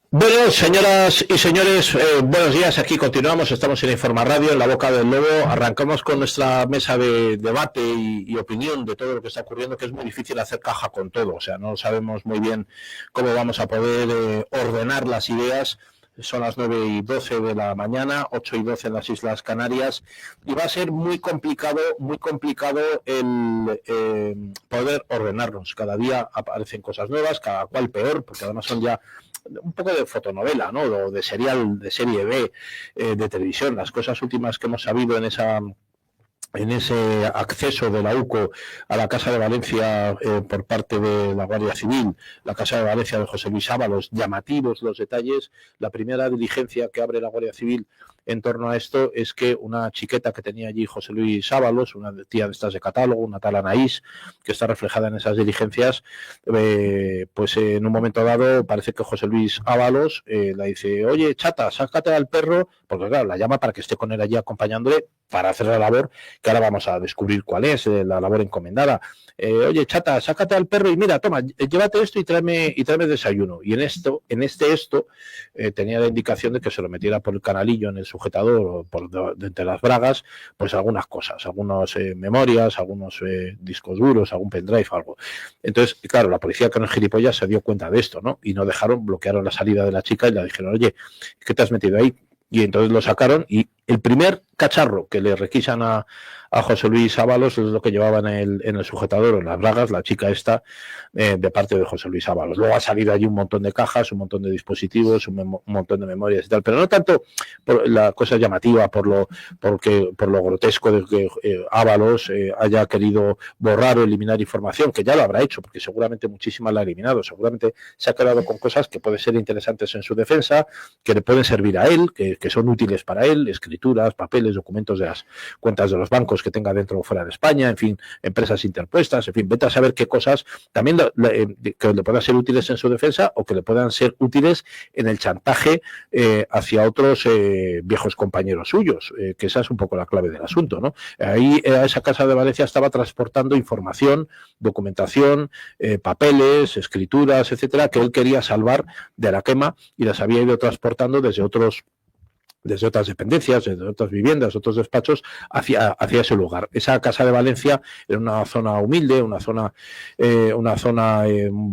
Bueno, señoras y señores, buenos días. Aquí continuamos. Estamos en Informa Radio, en la boca del lobo. Arrancamos con nuestra mesa de debate y opinión de todo lo que está ocurriendo, que es muy difícil hacer caja con todo. O sea, no sabemos muy bien cómo vamos a poder ordenar las ideas. Son las 9:12 de la mañana, 8:12 en las Islas Canarias, y va a ser muy complicado el poder ordenarnos. Cada día aparecen cosas nuevas, cada cual peor, porque además son ya un poco de fotonovela, ¿no? O de serial, de serie B, de televisión. Las cosas últimas que hemos sabido en ese acceso de la UCO a la Casa de Valencia por parte de la Guardia Civil, la Casa de Valencia de José Luis Ábalos, llamativos los detalles. La primera diligencia que abre la Guardia Civil en torno a esto es que una chiqueta que tenía allí José Luis Ábalos, una tía de estas de catálogo, una tal Anaís, que está reflejada en esas diligencias, pues en un momento dado parece que José Luis Ábalos le dice: oye, chata, sácate al perro, porque claro, la llama para que esté con él allí acompañándole para hacer la labor, que ahora vamos a descubrir cuál es, la labor encomendada. Oye, chata, sácate al perro y mira, toma, llévate esto y tráeme desayuno. Y en esto tenía la indicación de que se lo metiera por el canalillo en el sujetador o de entre las bragas, pues algunas cosas, algunas memorias, algunos discos duros, algún pendrive, algo. Entonces, claro, la policía, que no es gilipollas, se dio cuenta de esto, ¿no? Y no bloquearon la salida de la chica y le dijeron: oye, ¿qué te has metido ahí? Y entonces lo sacaron, y el primer cacharro que le requisan a José Luis Ábalos es lo que llevaba en el sujetador o en las bragas, la chica esta, de parte de José Luis Ábalos. Luego ha salido allí un montón de cajas, un montón de dispositivos, un montón de memorias y tal, pero no tanto por la cosa llamativa, por lo grotesco de que Ábalos haya querido borrar o eliminar información, que ya lo habrá hecho, porque seguramente muchísima la ha eliminado, seguramente se ha quedado con cosas que pueden ser interesantes en su defensa, que le pueden servir a él, que son útiles para él, escrituras, papeles, documentos de las cuentas de los bancos que tenga dentro o fuera de España, en fin, empresas interpuestas, en fin, vete a saber qué cosas también que le puedan ser útiles en su defensa o que le puedan ser útiles en el chantaje hacia otros viejos compañeros suyos, que esa es un poco la clave del asunto, ¿no? Ahí a esa Casa de Valencia estaba transportando información, documentación, papeles, escrituras, etcétera, que él quería salvar de la quema, y las había ido transportando desde otras dependencias, desde otras viviendas, otros despachos, hacia ese lugar. Esa Casa de Valencia era una zona humilde, un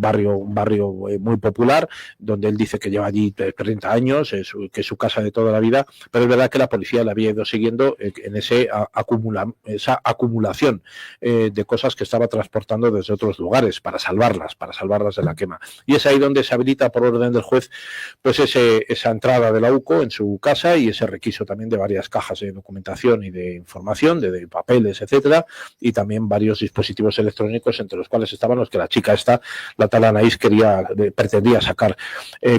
barrio muy popular, donde él dice que lleva allí 30 años, que es su casa de toda la vida, pero es verdad que la policía le había ido siguiendo en esa acumulación de cosas que estaba transportando desde otros lugares para salvarlas de la quema. Y es ahí donde se habilita, por orden del juez, pues esa entrada de la UCO en su casa, y ese requiso también de varias cajas de documentación y de información, de papeles, etcétera, y también varios dispositivos electrónicos, entre los cuales estaban los que la chica esta, la tal Anaís, pretendía sacar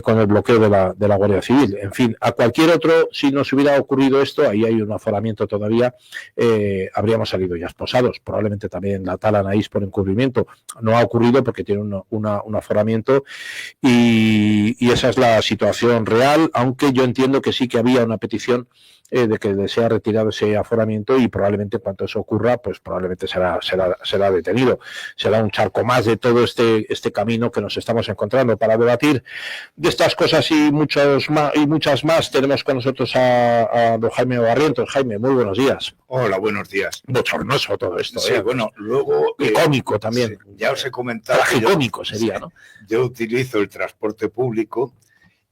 con el bloqueo de la Guardia Civil. En fin, a cualquier otro, si nos hubiera ocurrido esto, ahí hay un aforamiento todavía, habríamos salido ya esposados. Probablemente también la tal Anaís por encubrimiento. No ha ocurrido porque tiene un aforamiento, y esa es la situación real, aunque yo entiendo que sí que había una petición de que sea retirado ese aforamiento, y probablemente cuando eso ocurra, pues probablemente será detenido. Será un charco más de todo este camino que nos estamos encontrando. Para debatir de estas cosas y muchas más, tenemos con nosotros a don Jaime Barrientos. Jaime, muy buenos días. Hola, buenos días. Bochornoso todo esto. Sí, bueno, luego... Y cómico también. Sí, ya os he comentado... Tragicómico sería, ¿no? Yo utilizo el transporte público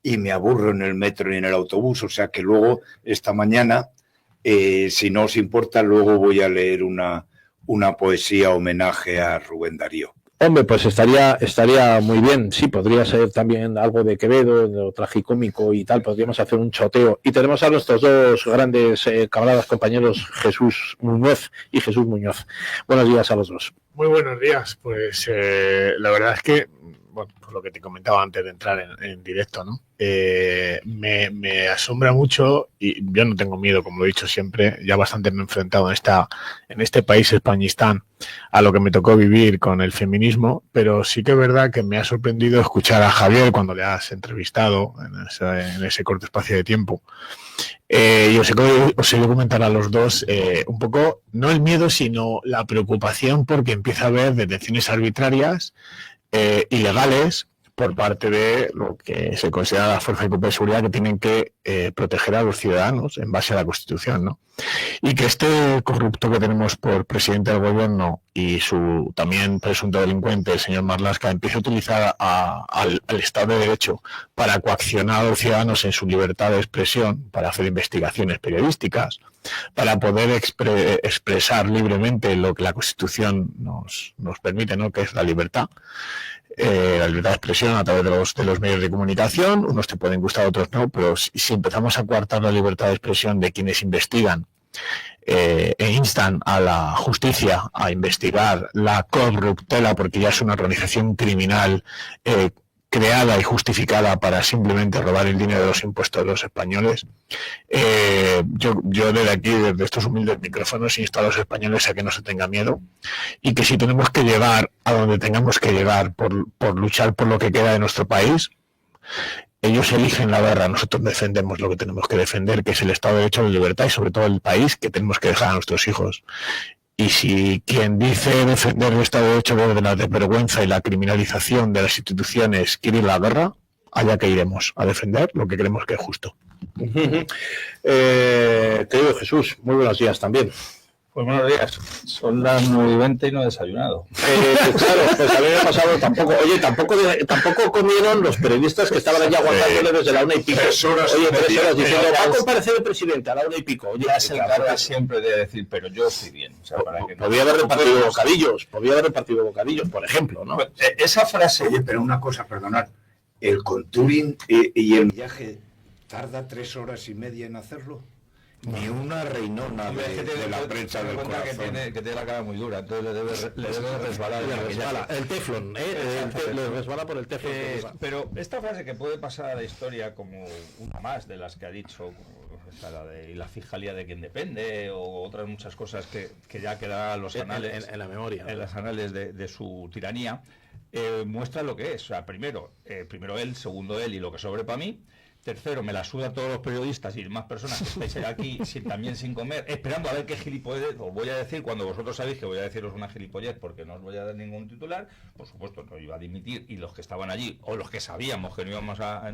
y me aburro en el metro y en el autobús, o sea que luego, esta mañana, si no os importa, luego voy a leer una poesía homenaje a Rubén Darío. Hombre, pues estaría muy bien. Sí, podría ser también algo de Quevedo, de lo tragicómico y tal. Podríamos hacer un choteo. Y tenemos a nuestros dos grandes camaradas, compañeros, Jesús Muñoz y Jesús Muñoz. Buenos días a los dos. Muy buenos días. Pues la verdad es que, bueno, por lo que te comentaba antes de entrar en directo, ¿no? Me asombra mucho, y yo no tengo miedo, como lo he dicho siempre, ya bastante me he enfrentado en este país Españistán a lo que me tocó vivir con el feminismo, pero sí que es verdad que me ha sorprendido escuchar a Javier cuando le has entrevistado en ese corto espacio de tiempo. Y os he de comentar a los dos un poco, no el miedo, sino la preocupación, porque empieza a haber detenciones arbitrarias, ilegales, por parte de lo que se considera la fuerza y cuerpos de seguridad que tienen que proteger a los ciudadanos en base a la Constitución, ¿no? Y que este corrupto que tenemos por presidente del gobierno y su también presunto delincuente, el señor Marlaska, empiece a utilizar al Estado de Derecho para coaccionar a los ciudadanos en su libertad de expresión, para hacer investigaciones periodísticas, para poder expresar libremente lo que la Constitución nos permite, ¿no? Que es la libertad de expresión a través de los medios de comunicación. Unos te pueden gustar, otros no, pero si empezamos a coartar la libertad de expresión de quienes investigan e instan a la justicia a investigar la corruptela, porque ya es una organización criminal creada y justificada para simplemente robar el dinero de los impuestos de los españoles. Yo desde aquí, desde estos humildes micrófonos, insto a los españoles a que no se tenga miedo y que si tenemos que llegar a donde tengamos que llegar por luchar por lo que queda de nuestro país, ellos eligen la guerra, nosotros defendemos lo que tenemos que defender, que es el Estado de Derecho, la libertad y sobre todo el país que tenemos que dejar a nuestros hijos. Y si quien dice defender el Estado de Derecho desde la desvergüenza y la criminalización de las instituciones quiere ir a la guerra, allá que iremos a defender lo que creemos que es justo. Querido Jesús, muy buenos días también. Pues buenos días. Son las 9:20 y no he desayunado. Claro, pues a mí me ha pasado tampoco. Oye, tampoco comieron los periodistas que estaban allí aguantándole desde la 1:00 3 horas. Oye, 3 horas diciendo, va a comparecer el presidente a la 1:00. Oye, ya se encarga siempre de decir, pero yo estoy bien. O sea, para que no... Podía haber repartido bocadillos, por ejemplo, ¿no? Pues, esa frase... Oye, pero una cosa, perdonad. El contouring y el viaje tarda 3 horas y media en hacerlo. Ni una reinona de la prensa del corazón. Que tiene la cara muy dura, entonces le debe resbalar. El teflon, le resbala por el teflon. Pero esta frase que puede pasar a la historia como una más de las que ha dicho, o sea, la de la fiscalía de quien depende, o otras muchas cosas que ya quedarán los anales, en la memoria, en las anales de su tiranía, muestra lo que es. O sea, primero él, segundo él y lo que sobre para mí. Tercero, me la suda a todos los periodistas y demás personas que estáis aquí también sin comer, esperando a ver qué gilipollez os voy a decir cuando vosotros sabéis que voy a deciros una gilipollez porque no os voy a dar ningún titular. Por supuesto, no iba a dimitir y los que estaban allí, o los que sabíamos que no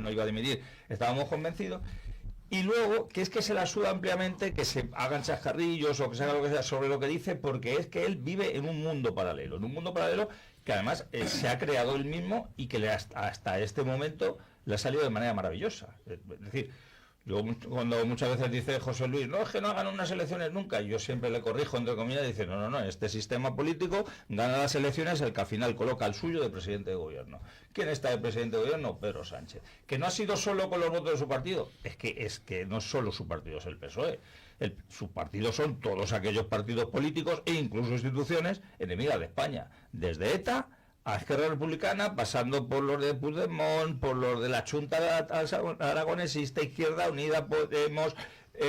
iba a dimitir, estábamos convencidos. Y luego, que es que se la suda ampliamente, que se hagan chascarrillos o que se haga lo que sea sobre lo que dice, porque es que él vive en un mundo paralelo que además se ha creado él mismo y que hasta este momento le ha salido de manera maravillosa. Es decir, yo cuando muchas veces dice José Luis, no, es que no hagan unas elecciones nunca, yo siempre le corrijo, entre comillas, y dice, no, este sistema político gana las elecciones el que al final coloca al suyo de presidente de gobierno. ¿Quién está de presidente de gobierno? Pedro Sánchez. Que no ha sido solo con los votos de su partido, es que no solo su partido es el PSOE. Su partido son todos aquellos partidos políticos e incluso instituciones enemigas de España, desde ETA a Esquerra Republicana, pasando por los de Puigdemont, por los de la Junta Aragonesista, Izquierda Unida, Podemos,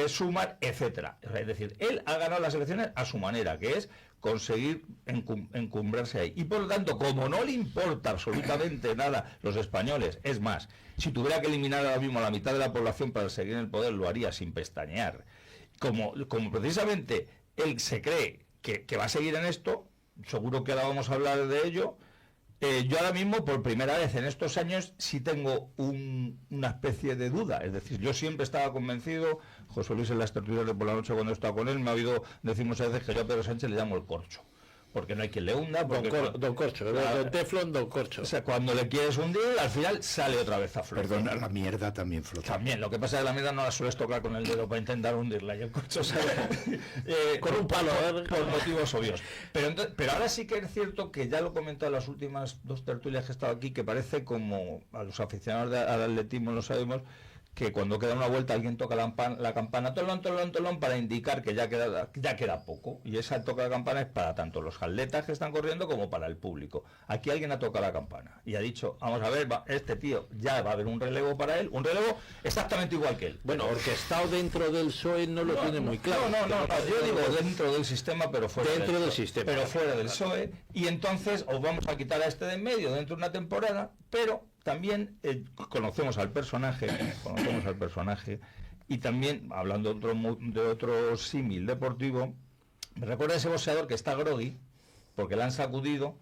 Sumar, etcétera. Es decir, él ha ganado las elecciones a su manera, que es conseguir encumbrarse ahí. Y por lo tanto, como no le importa absolutamente nada los españoles, es más, si tuviera que eliminar ahora mismo a la mitad de la población para seguir en el poder, lo haría sin pestañear. Como precisamente él se cree que va a seguir en esto, seguro que ahora vamos a hablar de ello. Yo ahora mismo, por primera vez en estos años, sí tengo una especie de duda. Es decir, yo siempre estaba convencido, José Luis en las tertulias de por la noche cuando he estado con él, me ha oído decir muchas veces que yo a Pedro Sánchez le llamo el corcho. Porque no hay quien le hunda. Don Corcho, Don Teflon, Don Corcho. O sea, cuando le quieres hundir, al final sale otra vez a flote. Perdona, la mierda también flota. También, lo que pasa es que la mierda no la sueles tocar con el dedo para intentar hundirla. Y el corcho sale con un palo, por motivos obvios. Pero ahora sí que es cierto que ya lo he comentado en las últimas 2 tertulias que he estado aquí, que parece como a los aficionados al atletismo lo sabemos, que cuando queda una vuelta alguien toca la campana tolón para indicar que ya queda poco, y esa toca la campana es para tanto los atletas que están corriendo como para el público. Aquí alguien ha tocado la campana y ha dicho, vamos a ver, este tío ya va a haber un relevo para él, un relevo exactamente igual que él. Bueno, orquestado dentro del PSOE no lo tiene muy claro. No, yo digo dentro del sistema, pero fuera del sistema, pero fuera del PSOE, y entonces os vamos a quitar a este de en medio dentro de una temporada, pero también conocemos al personaje y también, hablando de otro símil deportivo, me recuerda a ese boxeador que está groggy porque le han sacudido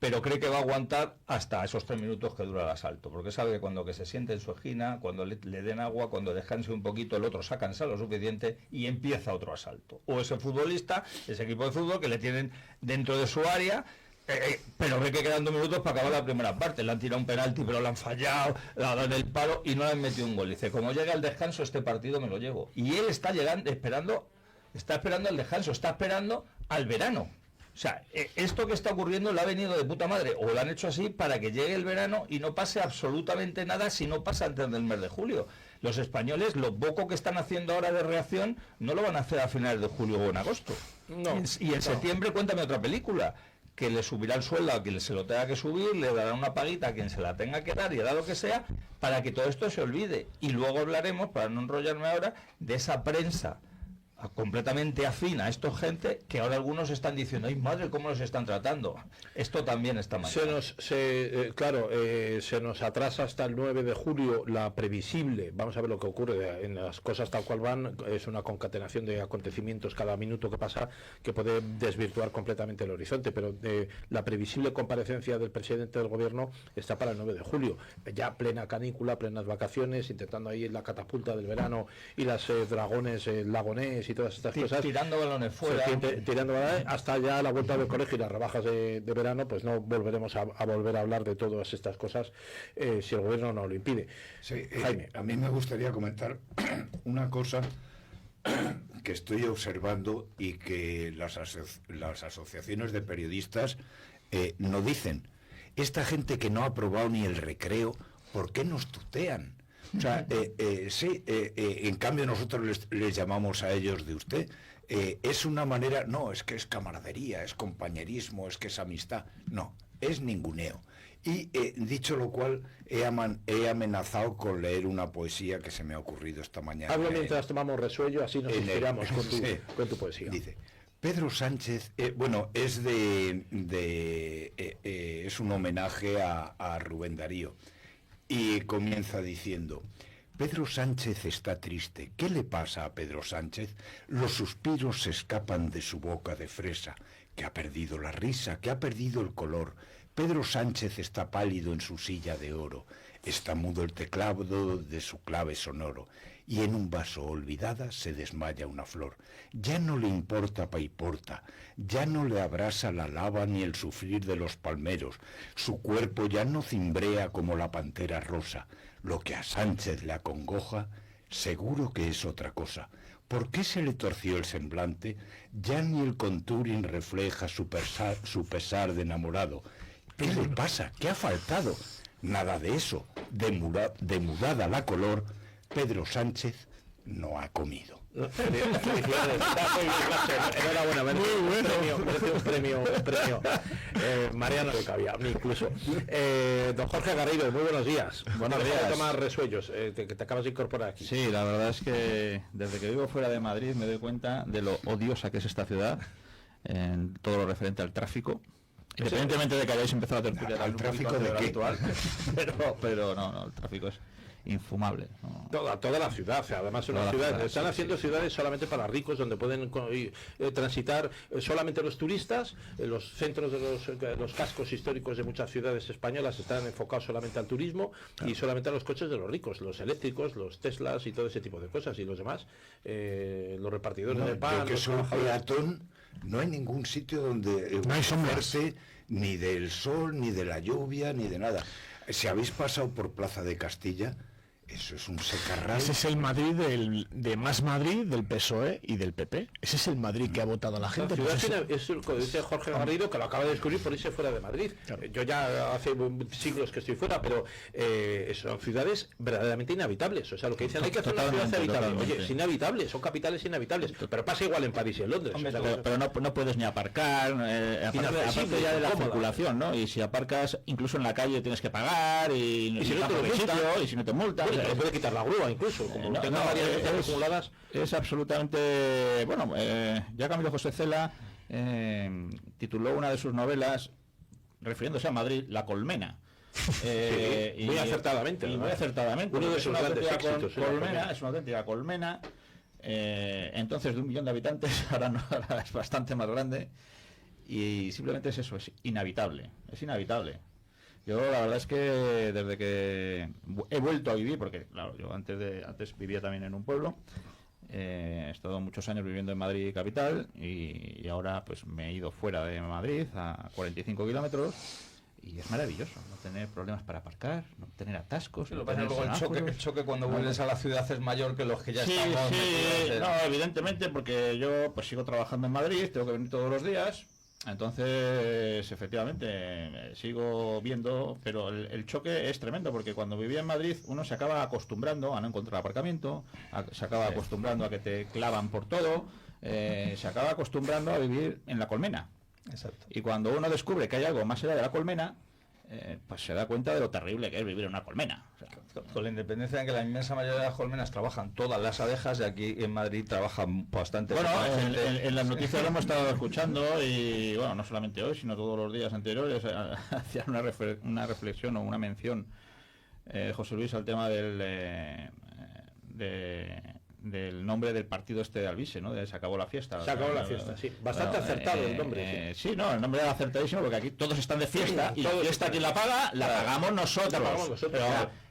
pero cree que va a aguantar hasta esos 3 minutos que dura el asalto, porque sabe que cuando que se siente en su esquina, cuando le den agua, cuando descanse un poquito, el otro se ha cansado lo suficiente y empieza otro asalto. O ese futbolista, ese equipo de fútbol que le tienen dentro de su área, pero ve que quedan 2 minutos para acabar la primera parte. Le han tirado un penalti, pero lo han fallado, le han dado el palo y no le han metido un gol. Dice, como llegue al descanso, este partido me lo llevo. Y él está esperando el descanso, está esperando al verano. O sea, esto que está ocurriendo le ha venido de puta madre, o lo han hecho así para que llegue el verano y no pase absolutamente nada si no pasa antes del mes de julio. Los españoles, lo poco que están haciendo ahora de reacción, no lo van a hacer a finales de julio o en agosto. No, y en septiembre, cuéntame otra película, que le subirá el sueldo a quien se lo tenga que subir, le dará una paguita a quien se la tenga que dar y hará lo que sea, para que todo esto se olvide. Y luego hablaremos, para no enrollarme ahora, de esa prensa completamente afín a esta gente que ahora algunos están diciendo, ay madre, cómo los están tratando. Esto también está mal. Se nos atrasa hasta el 9 de julio la previsible, vamos a ver lo que ocurre en las cosas tal cual van, es una concatenación de acontecimientos cada minuto que pasa que puede desvirtuar completamente el horizonte, pero la previsible comparecencia del presidente del gobierno está para el 9 de julio, ya plena canícula, plenas vacaciones, intentando ahí la catapulta del verano y las dragones lagonés y todas estas cosas, tirando balones fuera, tirando balones, hasta ya la vuelta del colegio y las rebajas de verano, pues no volveremos a volver a hablar de todas estas cosas si el gobierno no lo impide. Sí, Jaime. a mí me gustaría comentar una cosa que estoy observando y que las asociaciones de periodistas no dicen. Esta gente que no ha aprobado ni el recreo, ¿por qué nos tutean? O sea, en cambio nosotros les llamamos a ellos de usted. Es una manera, no, es que es camaradería, es compañerismo, es que es amistad. No, es ninguneo. Y dicho lo cual, he amenazado con leer una poesía que se me ha ocurrido esta mañana. Hablo mientras tomamos resuello, así nos inspiramos con tu poesía. Dice, Pedro Sánchez, es un homenaje a Rubén Darío. Y comienza diciendo, Pedro Sánchez está triste. ¿Qué le pasa a Pedro Sánchez? Los suspiros se escapan de su boca de fresa, que ha perdido la risa, que ha perdido el color. Pedro Sánchez está pálido en su silla de oro, está mudo el teclado de su clave sonoro, y en un vaso olvidada se desmaya una flor. Ya no le importa paiporta, ya no le abrasa la lava ni el sufrir de los palmeros, su cuerpo ya no cimbrea como la pantera rosa. Lo que a Sánchez le acongoja, seguro que es otra cosa. ¿Por qué se le torció el semblante? Ya ni el contouring refleja su pesar de enamorado. ¿Qué le pasa? ¿Qué ha faltado? Nada de eso. Demudada la color, Pedro Sánchez no ha comido. Enhorabuena, merece un premio. Mariano de Cavia, incluso. Don Jorge Garrido, muy buenos días. Buenos días. Tomás Resuellos, que te acabas de incorporar aquí. Sí, la verdad es que desde que vivo fuera de Madrid me doy cuenta de lo odiosa que es esta ciudad en todo lo referente al tráfico. Independientemente de que hayáis empezado a tertuliar al tráfico de qué actual, pero no, el tráfico es infumable. No. Toda la ciudad, además una ciudad, están haciendo ciudades solamente para ricos, donde pueden transitar solamente los turistas. Los centros de los cascos históricos de muchas ciudades españolas están enfocados solamente al turismo y solamente a los coches de los ricos, los eléctricos, los Teslas y todo ese tipo de cosas, y los demás, los repartidores de pan. Yo que soy peatón, no hay ningún sitio donde no hay sombras, ni del sol, ni de la lluvia, ni de nada. Si habéis pasado por Plaza de Castilla, eso es un secarral. Ese es el Madrid de Más Madrid, del PSOE y del PP. Ese es el Madrid que ha votado a la gente. Es lo que dice Jorge Garrido, que lo acaba de descubrir por irse fuera de Madrid. Claro. Yo ya hace siglos que estoy fuera, pero son ciudades verdaderamente inhabitables. O sea, lo que dicen, hay que hacer una ciudad habitable. Oye, es inhabitable, son capitales inhabitables. Pero pasa igual en París y en Londres. Hombre, pero no puedes ni aparcar, aparte ya de la circulación, ¿no? Y si aparcas incluso en la calle tienes que pagar, y si no te multan. Le puede quitar la grúa incluso, como tenga varias veces acumuladas. Es absolutamente, bueno, ya Camilo José Cela tituló una de sus novelas, refiriéndose a Madrid, La Colmena. Muy acertadamente. Uno de sus grandes éxitos. Es una auténtica colmena. Entonces, de 1 millón de habitantes, ahora es bastante más grande. y simplemente es eso, es inhabitable. Yo la verdad es que desde que he vuelto a vivir, porque claro, yo antes vivía también en un pueblo, he estado muchos años viviendo en Madrid capital y ahora pues me he ido fuera de Madrid a 45 kilómetros y es maravilloso no tener problemas para aparcar, no tener atascos. Lo que pasa es que luego el choque cuando vuelves a la ciudad es mayor que los que ya sí, estamos. Sí, no, evidentemente, porque yo pues sigo trabajando en Madrid, tengo que venir todos los días. Entonces, efectivamente, sigo viendo, pero el choque es tremendo, porque cuando vivía en Madrid uno se acaba acostumbrando a no encontrar aparcamiento, se acaba acostumbrando a que te clavan por todo, se acaba acostumbrando a vivir en la colmena. Exacto. Y cuando uno descubre que hay algo más allá de la colmena, pues se da cuenta de lo terrible que es vivir en una colmena. O sea, con la independencia de que la inmensa mayoría de las colmenas trabajan todas las abejas, y aquí en Madrid trabajan bastante. Bueno, en las noticias lo hemos estado escuchando y bueno, no solamente hoy, sino todos los días anteriores, hacían una reflexión o una mención, José Luis, al tema del nombre del partido este de Alvise, ¿no? Se acabó la fiesta. Se acabó la fiesta, sí. Bastante acertado el nombre. Sí, no, el nombre era acertadísimo porque aquí todos están de fiesta y la fiesta quien la paga, la pagamos nosotros.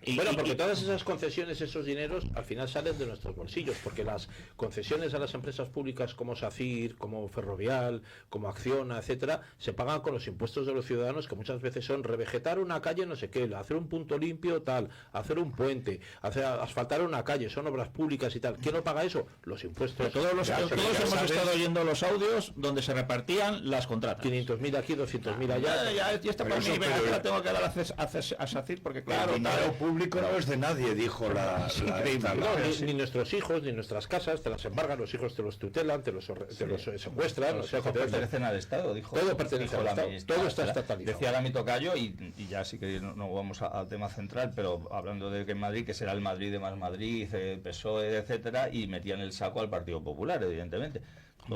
Pero, porque todas esas concesiones, esos dineros, al final salen de nuestros bolsillos, porque las concesiones a las empresas públicas como SACIR, como Ferrovial, como Acciona, etcétera, se pagan con los impuestos de los ciudadanos, que muchas veces son revegetar una calle no sé qué, hacer un punto limpio tal, hacer un puente, asfaltar una calle, son obras públicas y tal. ¿Quién no paga eso? Los impuestos. Todos hemos estado oyendo los audios donde se repartían las contratas. 500.000 aquí, 200.000 allá. Ya está para mí, la tengo que dar a SACIR porque claro, el dinero público no es de nadie, dijo ni nuestros hijos, ni nuestras casas, te las embargan, los hijos te los tutelan, te los secuestran. Los hijos pertenecen al Estado, dijo. Todo pertenece al Estado, todo está estatalizado. Decía ahora mi tocayo, y ya sí que no vamos al tema central, pero hablando de que en Madrid, que será el Madrid de Más Madrid, PSOE, etcétera, y metían el saco al Partido Popular, evidentemente.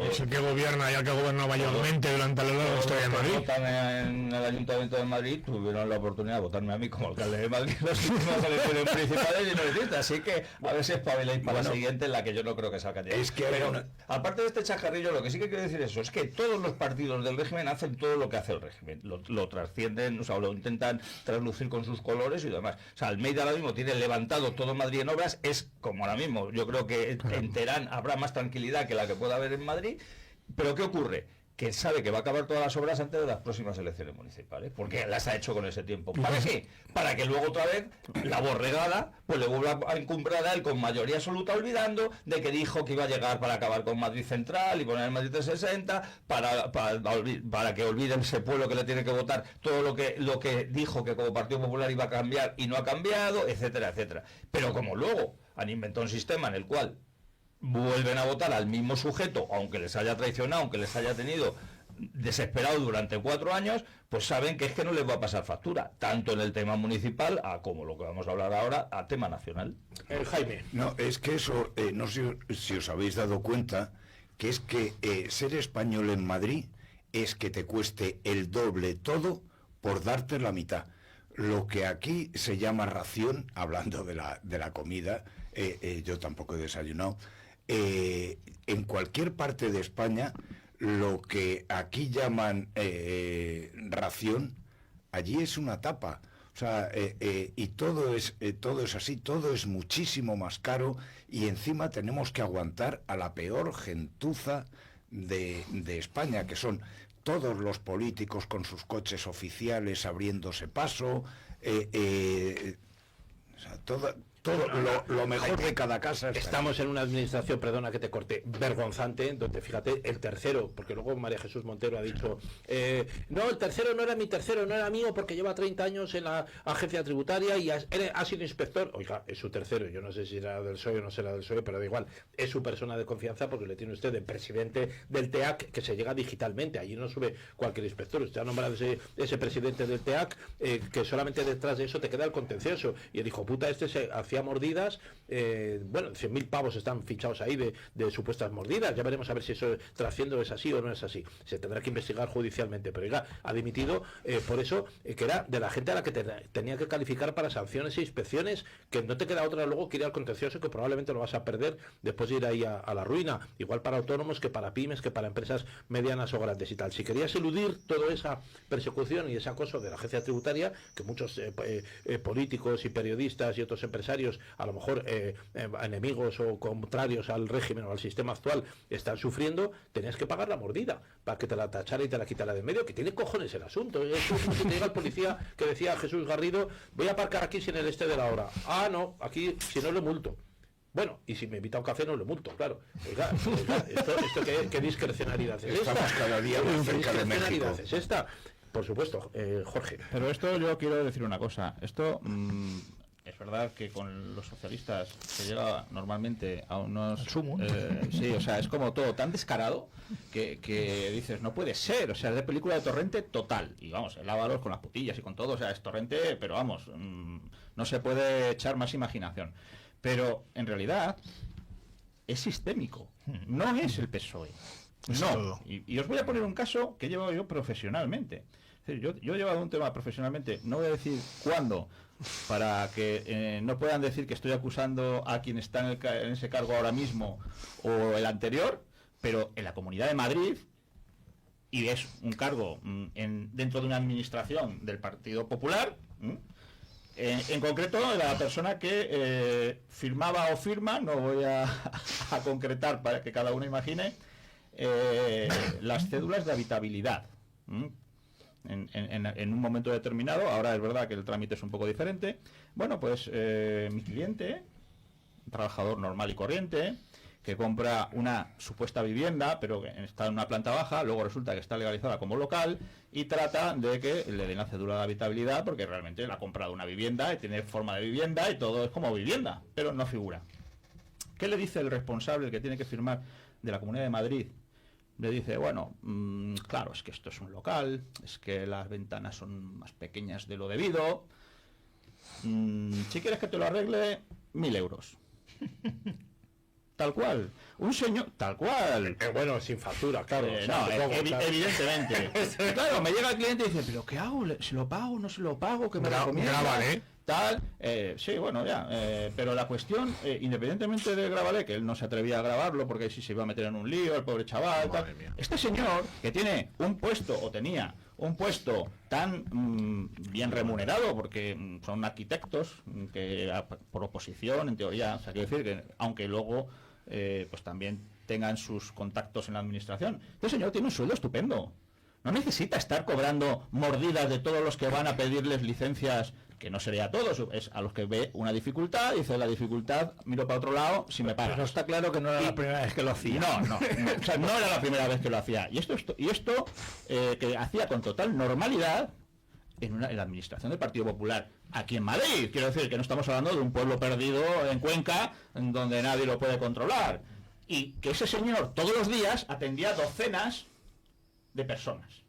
Es el que gobierna y el que gobernó mayormente durante la larga historia de Madrid. Votan en el Ayuntamiento de Madrid tuvieron la oportunidad de votarme a mí como alcalde de Madrid en las últimas elecciones principales y no existe. Así que a ver si espabiláis para la siguiente, en la que yo no creo que salga. Es que pero aparte de este chajarrillo, lo que sí que quiero decir es que todos los partidos del régimen hacen todo lo que hace el régimen. Lo trascienden, o sea, lo intentan traslucir con sus colores y demás. O sea, Almeida ahora mismo tiene levantado todo Madrid en obras, es como ahora mismo. Yo creo que en Terán habrá más tranquilidad que la que pueda haber en Madrid. Pero ¿qué ocurre? Que sabe que va a acabar todas las obras antes de las próximas elecciones municipales, porque las ha hecho con ese tiempo. ¿Para qué? Para que luego otra vez la borregada pues le vuelva a encumbrar a él con mayoría absoluta, olvidando de que dijo que iba a llegar para acabar con Madrid Central y poner el Madrid 360, para que olviden ese pueblo que le tiene que votar todo lo que dijo que como Partido Popular iba a cambiar y no ha cambiado, etcétera, etcétera. Pero como luego han inventado un sistema en el cual vuelven a votar al mismo sujeto, aunque les haya traicionado, aunque les haya tenido desesperado durante 4 años, pues saben que es que no les va a pasar factura, tanto en el tema municipal, como lo que vamos a hablar ahora, a tema nacional. Jaime. No, es que eso, no sé si os habéis dado cuenta, que es que ser español en Madrid es que te cueste el doble todo por darte la mitad. Lo que aquí se llama ración, hablando de la comida, yo tampoco he desayunado, en cualquier parte de España, lo que aquí llaman ración, allí es una tapa. O sea, y todo es así, todo es muchísimo más caro y encima tenemos que aguantar a la peor gentuza de España, que son todos los políticos con sus coches oficiales abriéndose paso, o sea, todo lo mejor de cada casa. Estamos en una administración, perdona que te corte, vergonzante, donde fíjate, el tercero, porque luego María Jesús Montero ha dicho, no, el tercero no era mi tercero, no era mío porque lleva 30 años en la agencia tributaria y ha sido inspector. Oiga, es su tercero, yo no sé si será del PSOE o no será del PSOE, pero da igual, es su persona de confianza porque le tiene usted de presidente del TEAC, que se llega digitalmente, allí no sube cualquier inspector. Usted ha nombrado ese presidente del TEAC, que solamente detrás de eso te queda el contencioso, y el hijo puta este se hacía hacía mordidas, bueno, 100.000 pavos están fichados ahí de supuestas mordidas. Ya veremos a ver si eso trasciende es así o no es así. Se tendrá que investigar judicialmente, pero oiga, ha dimitido por eso, que era de la gente a la que tenía que calificar para sanciones e inspecciones, que no te queda otra luego que ir al contencioso, que probablemente lo vas a perder después de ir ahí a la ruina, igual para autónomos que para pymes, que para empresas medianas o grandes y tal. Si querías eludir toda esa persecución y ese acoso de la agencia tributaria, que muchos políticos y periodistas y otros empresarios, a lo mejor enemigos o contrarios al régimen o al sistema actual, están sufriendo, tenías que pagar la mordida para que te la tachara y te la quitara de en medio, que tiene cojones el asunto. Es como si te llega el policía que decía Jesús Garrido: voy a aparcar aquí sin el este de la hora. Ah, no, aquí si no le multo. Bueno, y si me invita a un café no le multo, claro. Oiga, esto ¿qué discrecionalidad es esta? Estamos cada día más cerca de México. Es esta? Por supuesto, Jorge. Pero esto yo quiero decir una cosa. Esto es verdad que con los socialistas se llega normalmente a unos... sí, o sea, es como todo tan descarado que dices, no puede ser, o sea, es de película de Torrente total. Y vamos, el Ábalos con las putillas y con todo, o sea, es Torrente, pero vamos, no se puede echar más imaginación. Pero en realidad es sistémico, no es el PSOE. No, y os voy a poner un caso que he llevado yo profesionalmente. Es decir, yo he llevado un tema profesionalmente, no voy a decir cuándo, para que no puedan decir que estoy acusando a quien está en ese cargo ahora mismo o el anterior, pero en la Comunidad de Madrid, y es un cargo dentro de una administración del Partido Popular. En concreto, la persona que firmaba o firma, no voy a concretar para que cada uno imagine, las cédulas de habitabilidad. En un momento determinado, ahora es verdad que el trámite es un poco diferente. Bueno, pues mi cliente, un trabajador normal y corriente, que compra una supuesta vivienda, pero que está en una planta baja, luego resulta que está legalizada como local y trata de que le den la cédula de habitabilidad porque realmente la ha comprado una vivienda y tiene forma de vivienda y todo es como vivienda, pero no figura. ¿Qué le dice el responsable, el que tiene que firmar, de la Comunidad de Madrid? Le dice, bueno, claro, es que esto es un local, es que las ventanas son más pequeñas de lo debido. Si quieres que te lo arregle, 1.000 euros. Tal cual, un señor, tal cual. Bueno, sin factura, claro. Evidentemente. Claro, me llega el cliente y dice, pero ¿qué hago? ¿Se lo pago? ¿No se lo pago? ¿Qué me recomienda? Grábale. Tal, sí, bueno, ya. Pero la cuestión, independientemente de Grábale, que él no se atrevía a grabarlo porque si se iba a meter en un lío, el pobre chaval, tal. Este señor, que tiene un puesto, o tenía un puesto tan bien remunerado, porque son arquitectos que por oposición, en teoría, o sea, quiero decir que aunque luego pues también tengan sus contactos en la administración, este señor tiene un sueldo estupendo. No necesita estar cobrando mordidas de todos los que van a pedirles licencias, que no sería a todos, es a los que ve una dificultad, dice la dificultad, miro para otro lado, si me pagas. Pero está claro que no era la primera vez que lo hacía. No, o sea, no era la primera vez que lo hacía. Y esto que hacía con total normalidad en la administración del Partido Popular, aquí en Madrid. Quiero decir que no estamos hablando de un pueblo perdido en Cuenca, en donde nadie lo puede controlar. Y que ese señor todos los días atendía docenas de personas.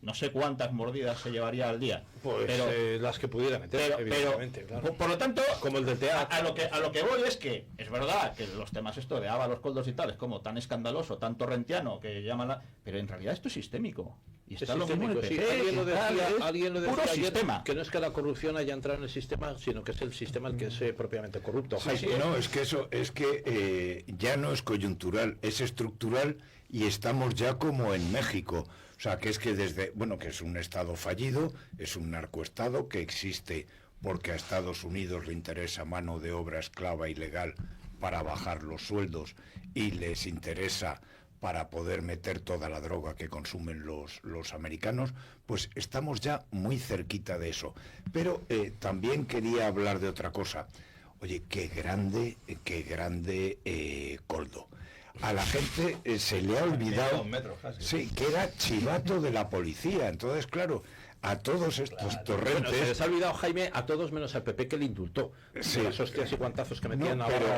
No sé cuántas mordidas se llevaría al día. Pues pero, las que pudiera meter, evidentemente, claro. Por lo tanto, como el del teatro. A lo que voy es que es verdad que los temas esto de Ábalos, Koldos y tal es como tan escandaloso, tan torrentiano que llaman pero en realidad esto es sistémico. Y está lo mismo en el PP, sí, alguien lo decía puro ayer, sistema. que no es que la corrupción haya entrado en el sistema, sino que es el sistema el que es propiamente corrupto. Sí, no, es que ya no es coyuntural, es estructural y estamos ya como en México. O sea, que es que que es un estado fallido, es un narcoestado que existe porque a Estados Unidos le interesa mano de obra esclava ilegal para bajar los sueldos y les interesa para poder meter toda la droga que consumen los americanos, pues estamos ya muy cerquita de eso. Pero también quería hablar de otra cosa. Oye, qué grande Koldo. A la gente se le ha olvidado, sí, que era chivato de la policía. Entonces, claro, a todos estos Bueno, torrentes. se les ha olvidado, Jaime, a todos menos al PP que le indultó. Sí. Las hostias y guantazos que metían No, ahora pero-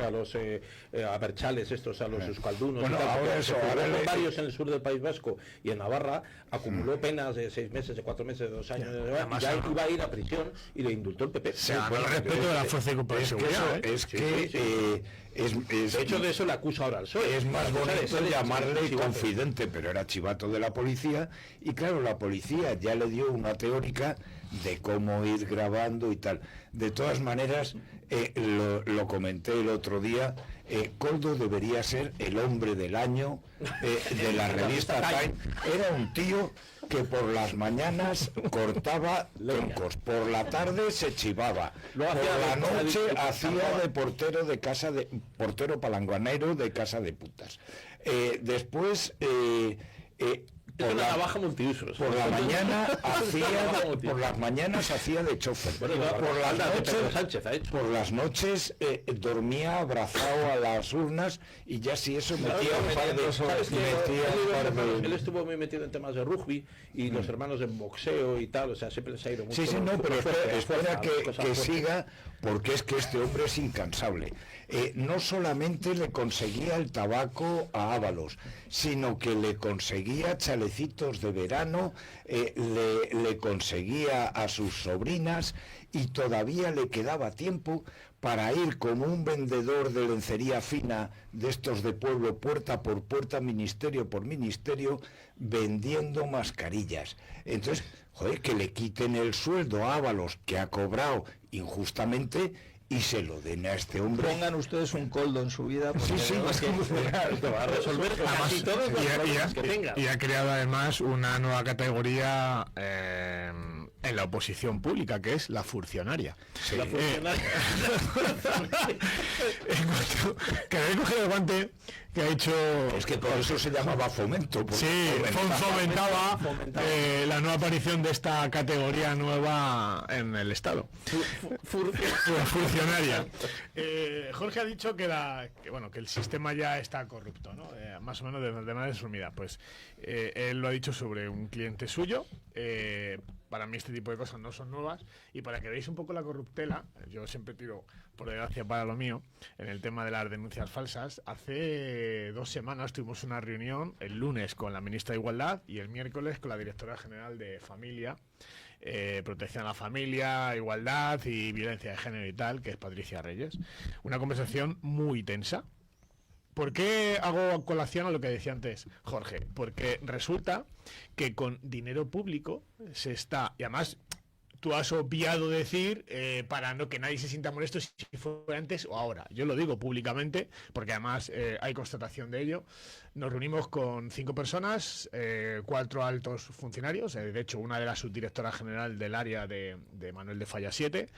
a los a Berchales estos, a los euskaldunos. Bueno, y tal, ahora porque eso, se ahora juzgaron le- varios en el sur del País Vasco y en Navarra acumuló penas de 6 meses, de 4 meses, de 2 años, y ya iba a ir a prisión y le indultó el PP. Se ganó el respeto de la fuerza y cuerpo de Es que, seguridad. eso, es Sí, que sí. es De hecho, de eso le acusa ahora al PSOE. es más bonito llamarle chivato. confidente, pero era chivato de la policía, y claro, la policía ya le dio una teórica de cómo ir grabando y tal. De todas maneras, lo comenté el otro día, Coldo debería ser el hombre del año de la revista Time. Era un tío que por las mañanas cortaba troncos, por la tarde se chivaba, Luego por hacía la de- noche de- hacía de portero palanguanero de casa de putas. Después Es una navaja multiusos. por la mañana Navaja multiusos. por las mañanas hacía de chofer. Bueno, por las de Pedro noches Sánchez ha hecho. por las noches dormía abrazado a las urnas, y ya si eso metía un par de ¿Sabes qué? metía un par de- Él estuvo muy metido en temas de rugby y los hermanos en boxeo y tal, o sea, siempre les ha ido mucho. Sí, no, pero espera que fuerte. siga, porque es que este hombre es incansable. No solamente le conseguía el tabaco a Ábalos, sino que le conseguía chalecitos de verano, le conseguía a sus sobrinas, y todavía le quedaba tiempo para ir como un vendedor de lencería fina de estos de pueblo, puerta por puerta, ministerio por ministerio, vendiendo mascarillas. Entonces, joder, que le quiten el sueldo a Ábalos, que ha cobrado injustamente, y se lo den a este hombre. Pongan ustedes un Coldo en su vida. Sí, sí, porque- es que va a resolver casi todos los problemas que tenga. Y ha creado además una nueva categoría en la oposición pública, que es la funcionaria. La funcionaria. Que coger el guante que ha hecho... Es que por eso se llamaba fomento. porque Sí, fomentaba fomentaba. la nueva aparición de esta categoría nueva en el Estado. Funcionaria. Jorge ha dicho que el sistema ya está corrupto, ¿no? Más o menos de manera resumida. Pues él lo ha dicho sobre un cliente suyo. Para mí este tipo de cosas no son nuevas, y para que veáis un poco la corruptela, yo siempre tiro, por desgracia, para lo mío, en el tema de las denuncias falsas. Hace 2 semanas tuvimos una reunión, el lunes con la ministra de Igualdad y el miércoles con la directora general de Familia, Protección a la Familia, Igualdad y Violencia de Género y tal, que es Patricia Reyes. Una conversación muy tensa. ¿Por qué hago colación a lo que decía antes Jorge? Porque resulta que con dinero público se está, y además tú has obviado decir, para no que nadie se sienta molesto si fue antes o ahora. Yo lo digo públicamente, porque además hay constatación de ello. Nos reunimos con 5 personas, 4 altos funcionarios, de hecho una de las subdirectoras general del área de Manuel de Falla 7,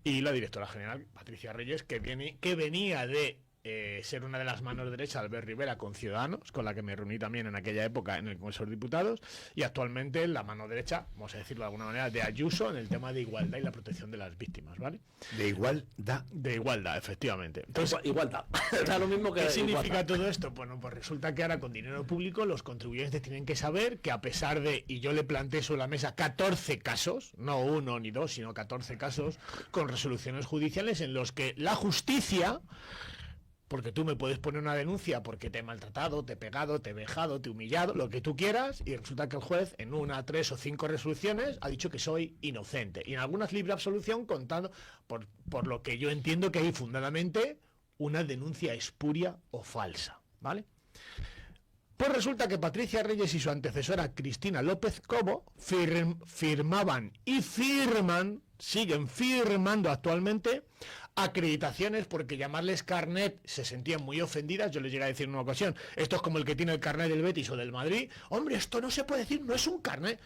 y la directora general, Patricia Reyes, que venía de ser una de las manos derechas de Albert Rivera con Ciudadanos, con la que me reuní también en aquella época en el Congreso de Diputados, y actualmente la mano derecha, vamos a decirlo de alguna manera, de Ayuso en el tema de igualdad y la protección de las víctimas, ¿vale? De igualdad. De igualdad, efectivamente. Entonces, Igualdad. Da lo mismo que ¿qué significa igualdad. todo esto? Bueno, pues resulta que ahora con dinero público los contribuyentes tienen que saber que, a pesar de, y yo le planteé sobre la mesa 14 casos, no 1 ni 2, sino 14 casos, con resoluciones judiciales en los que la justicia... Porque tú me puedes poner una denuncia porque te he maltratado, te he pegado, te he vejado, te he humillado, lo que tú quieras, y resulta que el juez en 1, 3 o 5 resoluciones ha dicho que soy inocente. Y en algunas libre absolución, contando por lo que yo entiendo que hay fundadamente una denuncia espuria o falsa, ¿vale? Pues resulta que Patricia Reyes y su antecesora Cristina López Cobo firmaban y siguen firmando actualmente acreditaciones, porque llamarles carnet se sentían muy ofendidas. Yo les llegué a decir en una ocasión, esto es como el que tiene el carnet del Betis o del Madrid. Hombre, esto no se puede decir, no es un carnet.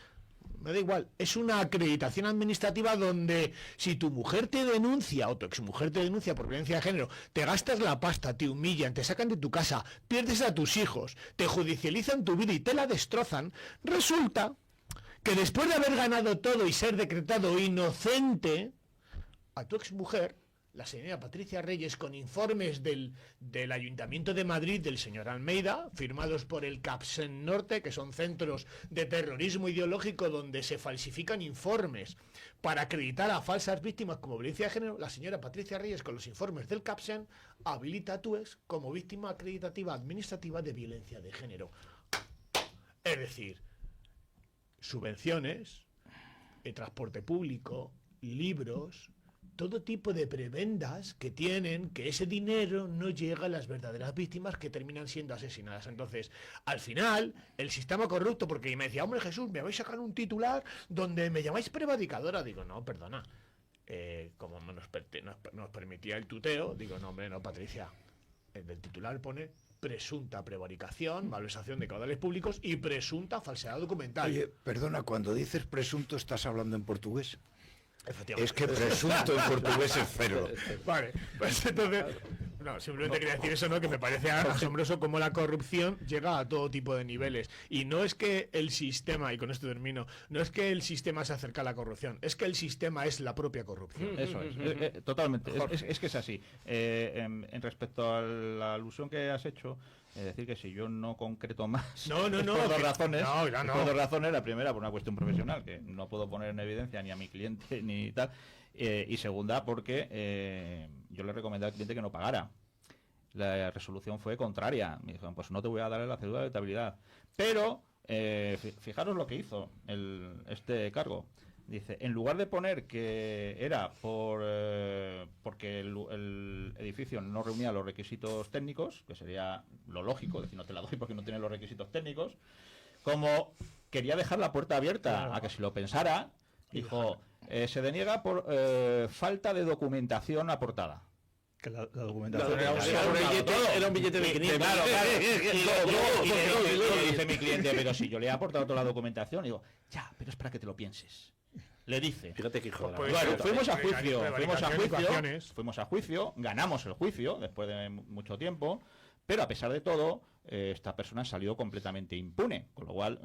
Me da igual, es una acreditación administrativa donde si tu mujer te denuncia o tu exmujer te denuncia por violencia de género, te gastas la pasta, te humillan, te sacan de tu casa, pierdes a tus hijos, te judicializan tu vida y te la destrozan, resulta que después de haber ganado todo y ser decretado inocente, a tu exmujer la señora Patricia Reyes, con informes del Ayuntamiento de Madrid, del señor Almeida, firmados por el CAPSEN Norte, que son centros de terrorismo ideológico donde se falsifican informes para acreditar a falsas víctimas como violencia de género. La señora Patricia Reyes, con los informes del CAPSEN, habilita a TUES como víctima acreditativa administrativa de violencia de género. Es decir, subvenciones, transporte público, libros, todo tipo de prebendas que tienen que ese dinero no llega a las verdaderas víctimas que terminan siendo asesinadas. Entonces, al final, el sistema corrupto, porque me decía, hombre Jesús, me vais a sacar un titular donde me llamáis prevaricadora. Digo, no, perdona, como nos permitía el tuteo, digo, no, hombre, no, Patricia, el titular pone presunta prevaricación, malversación de caudales públicos y presunta falsedad documental. Oye, perdona, cuando dices presunto, ¿estás hablando en portugués? Efectivamente. Es que presunto en portugués es cero. Vale, pues entonces, no, simplemente quería decir eso, ¿no? Que me parece asombroso cómo la corrupción llega a todo tipo de niveles. Y no es que el sistema, y con esto termino, no es que el sistema se acerca a la corrupción, es que el sistema es la propia corrupción. Eso es, totalmente. Es que es así. En respecto a la alusión que has hecho, es decir, que si yo no concreto más, No, por dos razones. No. Por dos razones. La primera, por una cuestión profesional, que no puedo poner en evidencia ni a mi cliente ni tal. Y segunda, porque yo le recomendé al cliente que no pagara. La resolución fue contraria. Me dijeron, pues no te voy a dar la cédula de habitabilidad. Pero, fijaros lo que hizo este cargo. Dice, en lugar de poner que era porque el edificio no reunía los requisitos técnicos, que sería lo lógico, es decir, no te la doy porque no tiene los requisitos técnicos, como quería dejar la puerta abierta a que si lo pensara, dijo, se deniega por falta de documentación aportada. Que la documentación era un billete de 500. Claro, y dice mi cliente, pero si yo le he aportado toda la documentación, digo, ya, pero es para que te lo pienses. Le dice. Fíjate que hijo de la Pues, Bueno, puta. fuimos a juicio, ganamos el juicio después de mucho tiempo, pero a pesar de todo, esta persona salió completamente impune, con lo cual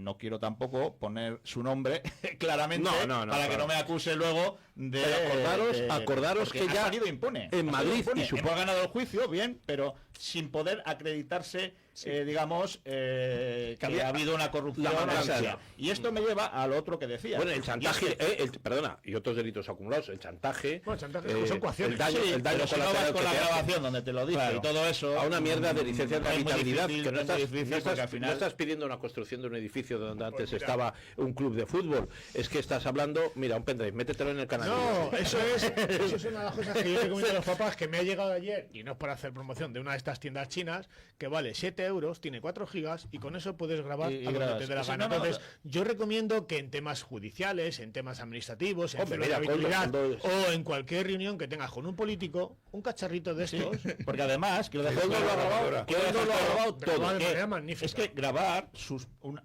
no quiero tampoco poner su nombre claramente para que no me acuse luego de... Pero acordaros que ha ya salido impune. en Madrid impune. y Hemos ganado el juicio, bien, pero sin poder acreditarse, digamos, que había habido una corrupción. La manotancia. Y esto me lleva al otro que decía. Bueno, el chantaje, perdona, y otros delitos acumulados, el chantaje, Bueno, chantaje son coacciones. el daño, Sí, el daño pero si no vas colateral con que la te hace. grabación donde te lo dice Claro. y todo eso, A una mierda de licencia de es muy habitabilidad, difícil, que no es muy estás, difícil, porque al final... no estás pidiendo una construcción de un edificio donde antes mira. estaba un club de fútbol, es que estás hablando, mira, un pendrive, métetelo en el canal. No, eso es una de las cosas que yo recomiendo a los papás, que me ha llegado ayer, y no es para hacer promoción, de una de estas tiendas chinas, que vale 7 euros, tiene 4 gigas, y con eso puedes grabar Y a donde grabas. te dé la Sí, gana. no, no, Entonces, yo recomiendo que en temas judiciales, en temas administrativos, en Hombre, cédula de mira, habitabilidad, cuando- o en cualquier reunión que tengas con un político, un cacharrito de estos... Porque además, quiero dejar Coldo lo ha grabado, quiero Coldo dejar lo ha claro grabado Grabado todo. de que manera magnífica. es que grabar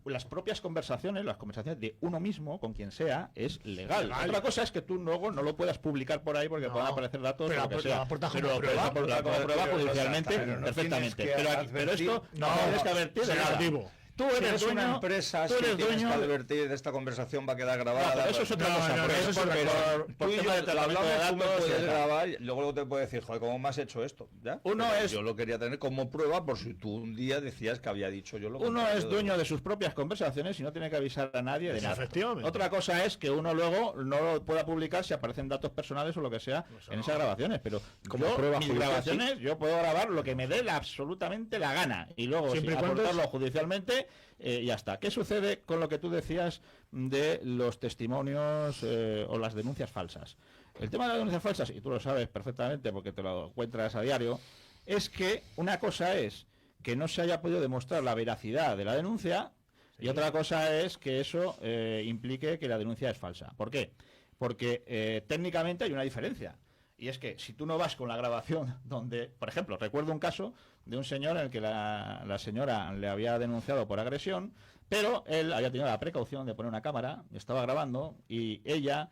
las propias conversaciones, las conversaciones de uno mismo con quien sea, es legal. Legal. Otra cosa es que tú luego no lo puedas publicar por ahí porque No, puedan aparecer datos pero o lo que lo sea. aportas como Pero lo puedes prueba. aportar como prueba judicialmente pero no perfectamente. tienes que Pero esto no No, tienes que advertir de nada. negativo. Tú Si eres eres una dueño, empresa, tú si eres tienes que dueño. advertir de esta conversación va a quedar No, grabada. pero eso es otra No, cosa. no, porque eso es por- otra cosa. por Tú y tema de yo tratamiento de hablamos, tú me datos, puedes y tal. grabar y luego te puedo decir, joder, ¿cómo me has hecho esto? ¿Ya? Uno Pero es- yo lo quería tener como prueba por si tú un día decías que había dicho yo lo Uno contrario es dueño de sus propias conversaciones y no tiene que avisar a nadie de nada. Efectivamente. Otra cosa es que uno luego no lo pueda publicar si aparecen datos personales o lo que sea en esas grabaciones, pero Como yo, prueba mis judicial, grabaciones, yo puedo grabar lo que me dé absolutamente la gana y luego Siempre y sin cuando aportarlo judicialmente y ya está. ¿Qué sucede con lo que tú decías de los testimonios o las denuncias falsas? El tema de las denuncias falsas, y tú lo sabes perfectamente porque te lo encuentras a diario, es que una cosa es que no se haya podido demostrar la veracidad de la denuncia y otra cosa es que eso implique que la denuncia es falsa. ¿Por qué? Porque técnicamente hay una diferencia. Y es que si tú no vas con la grabación donde, por ejemplo, recuerdo un caso de un señor en el que la señora le había denunciado por agresión, pero él había tenido la precaución de poner una cámara, estaba grabando y ella,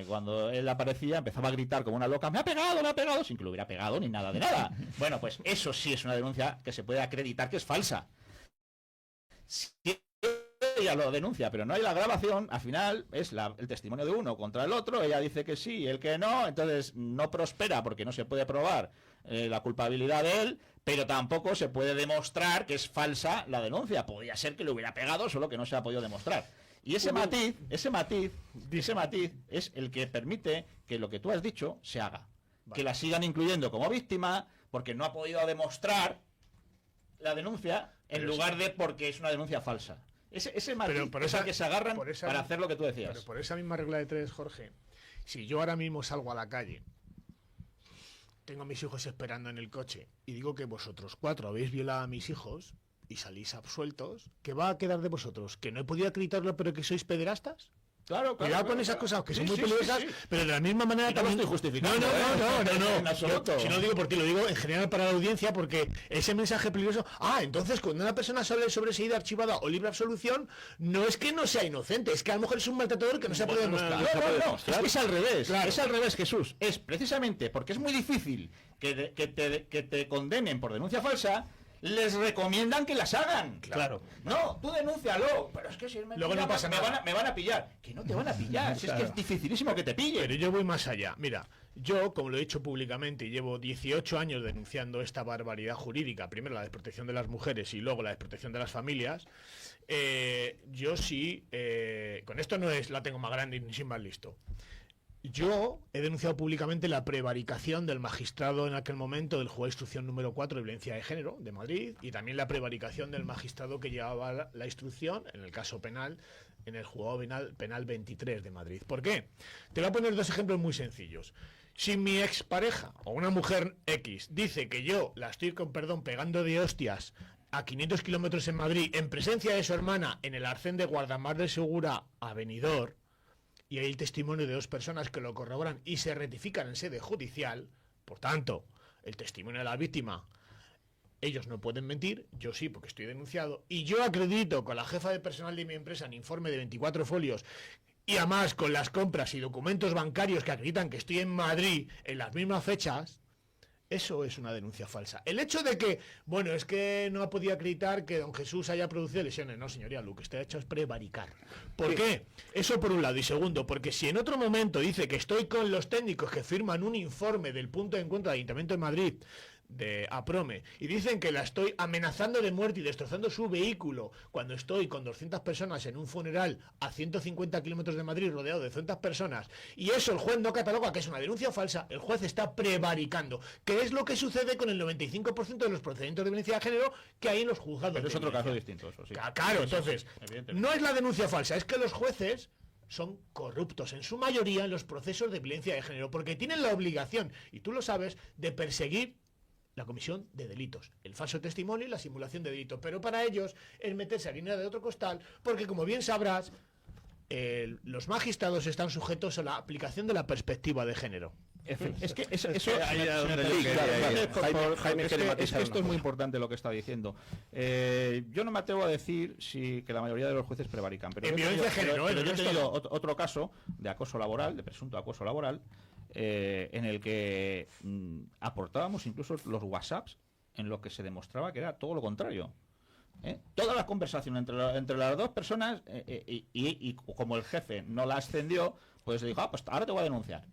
cuando él aparecía, empezaba a gritar como una loca, me ha pegado, sin que lo hubiera pegado ni nada de nada. Bueno, pues eso sí es una denuncia que se puede acreditar que es falsa. Si ella lo denuncia, pero no hay la grabación, al final es el testimonio de uno contra el otro, ella dice que sí, él que no, entonces no prospera porque no se puede probar la culpabilidad de él, pero tampoco se puede demostrar que es falsa la denuncia. Podría ser que le hubiera pegado, solo que no se ha podido demostrar. Y ese matiz es el que permite que lo que tú has dicho se haga. Vale. Que la sigan incluyendo como víctima porque no ha podido demostrar la denuncia en lugar de porque es una denuncia falsa. Ese matiz es al que se agarran para hacer lo que tú decías. Pero por esa misma regla de tres, Jorge, si yo ahora mismo salgo a la calle, tengo a mis hijos esperando en el coche y digo que vosotros 4 habéis violado a mis hijos y salís absueltos, ¿qué va a quedar de vosotros? ¿Que no he podido acreditarlo pero que sois pederastas? Claro, cuidado con esas cosas que son muy peligrosas, pero de la misma manera también lo estoy justificando. No. En absoluto. Si no digo por ti, lo digo en general para la audiencia, porque ese mensaje peligroso. Entonces cuando una persona sale sobreseída, archivada o libre absolución, no es que no sea inocente, es que a lo mejor es un maltratador que no se ha podido demostrar. No, es que es al revés. Claro. Es al revés, Jesús. Es precisamente porque es muy difícil que te condenen por denuncia falsa. Les recomiendan que las hagan. Claro. No, tú denúncialo. Pero es que si luego no pasa nada. Me van a pillar. Que no te van a pillar. Si es que es dificilísimo que te pillen. Pero yo voy más allá. Mira, yo, como lo he dicho públicamente, llevo 18 años denunciando esta barbaridad jurídica. Primero la desprotección de las mujeres y luego la desprotección de las familias. Yo sí, con esto no es la tengo más grande ni sin más listo. Yo he denunciado públicamente la prevaricación del magistrado en aquel momento del juez de instrucción número 4 de violencia de género de Madrid y también la prevaricación del magistrado que llevaba la instrucción en el caso penal en el juzgado penal 23 de Madrid. ¿Por qué? Te voy a poner 2 ejemplos muy sencillos. Si mi expareja o una mujer X dice que yo la estoy pegando de hostias a 500 kilómetros en Madrid en presencia de su hermana en el arcén de Guardamar de Segura a Benidorm, y hay el testimonio de 2 personas que lo corroboran y se rectifican en sede judicial, por tanto, el testimonio de la víctima, ellos no pueden mentir, yo sí, porque estoy denunciado, y yo acredito con la jefa de personal de mi empresa en informe de 24 folios, y además con las compras y documentos bancarios que acreditan que estoy en Madrid en las mismas fechas. Eso es una denuncia falsa. El hecho de que, es que no ha podido acreditar que don Jesús haya producido lesiones. No, señoría, lo que usted ha hecho es prevaricar. ¿Por qué? Eso por un lado. Y segundo, porque si en otro momento dice que estoy con los técnicos que firman un informe del punto de encuentro del Ayuntamiento de Madrid, de Aprome, y dicen que la estoy amenazando de muerte y destrozando su vehículo cuando estoy con 200 personas en un funeral a 150 kilómetros de Madrid rodeado de 200 personas, y eso el juez no cataloga que es una denuncia falsa, el juez está prevaricando, que es lo que sucede con el 95% de los procedimientos de violencia de género que hay en los juzgados. Pero es otro caso distinto, eso sí. Claro, entonces, no es la denuncia falsa, es que los jueces son corruptos en su mayoría en los procesos de violencia de género, porque tienen la obligación, y tú lo sabes, de perseguir la comisión de delitos, el falso testimonio y la simulación de delito, pero para ellos es meterse harina de otro costal, porque como bien sabrás, los magistrados están sujetos a la aplicación de la perspectiva de género. Es que eso esto es muy importante lo que está diciendo. Yo no me atrevo a decir que la mayoría de los jueces prevarican, pero en violencia de género, yo he tenido otro caso de acoso laboral, de presunto acoso laboral, en el que aportábamos incluso los WhatsApps en lo que se demostraba que era todo lo contrario. Toda la conversación entre las 2 personas y como el jefe no la ascendió, pues le dijo, pues ahora te voy a denunciar.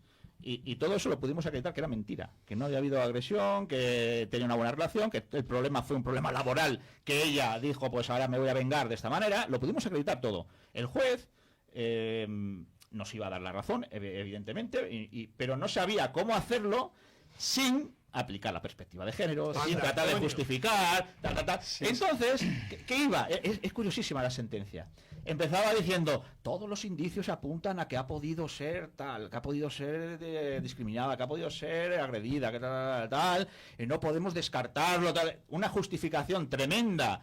Y todo eso lo pudimos acreditar que era mentira, que no había habido agresión, que tenía una buena relación, que el problema fue un problema laboral, que ella dijo, pues ahora me voy a vengar de esta manera. Lo pudimos acreditar todo. El juez nos iba a dar la razón, evidentemente, pero no sabía cómo hacerlo sin aplicar la perspectiva de género, sin tratar de justificar, Sí. Entonces, ¿qué iba? Es curiosísima la sentencia. Empezaba diciendo, todos los indicios apuntan a que ha podido ser tal, que ha podido ser discriminada, que ha podido ser agredida, que tal, y no podemos descartarlo, tal. Una justificación tremenda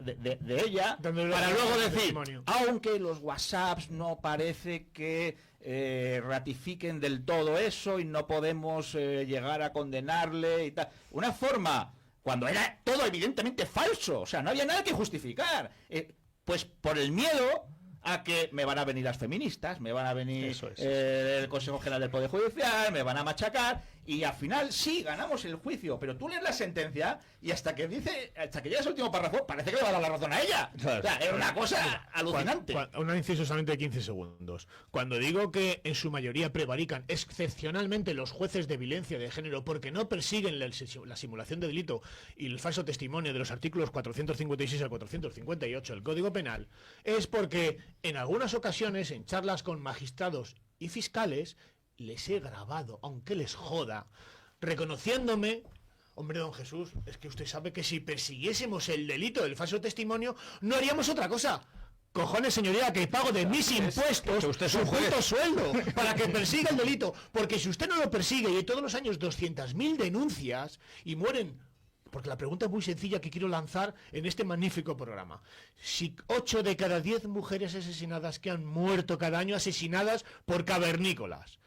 de ella, para luego decir, aunque los WhatsApps no parece que ratifiquen del todo eso y no podemos llegar a condenarle y tal. Una forma, cuando era todo evidentemente falso, o sea, no había nada que justificar. Pues por el miedo a que me van a venir las feministas, me van a venir Eso es. el Consejo General del Poder Judicial, me van a machacar, y al final sí, ganamos el juicio, pero tú lees la sentencia y hasta que llegas al último párrafo, parece que le va a dar la razón a ella. Claro. O sea, es una cosa alucinante. Un inciso solamente de 15 segundos. Cuando digo que en su mayoría prevarican excepcionalmente los jueces de violencia de género porque no persiguen la simulación de delito y el falso testimonio de los artículos 456 al 458 del Código Penal, es porque en algunas ocasiones, en charlas con magistrados y fiscales, les he grabado, aunque les joda, reconociéndome: hombre, don Jesús, es que usted sabe que si persiguiésemos el delito del falso testimonio, no haríamos otra cosa. Cojones, señoría, que pago de mis impuestos que usted es su un juez. justo sueldo para que persiga el delito. Porque si usted no lo persigue y hay todos los años 200.000 denuncias y mueren... Porque la pregunta es muy sencilla que quiero lanzar en este magnífico programa. Si 8 de cada 10 mujeres asesinadas que han muerto cada año asesinadas por cavernícolas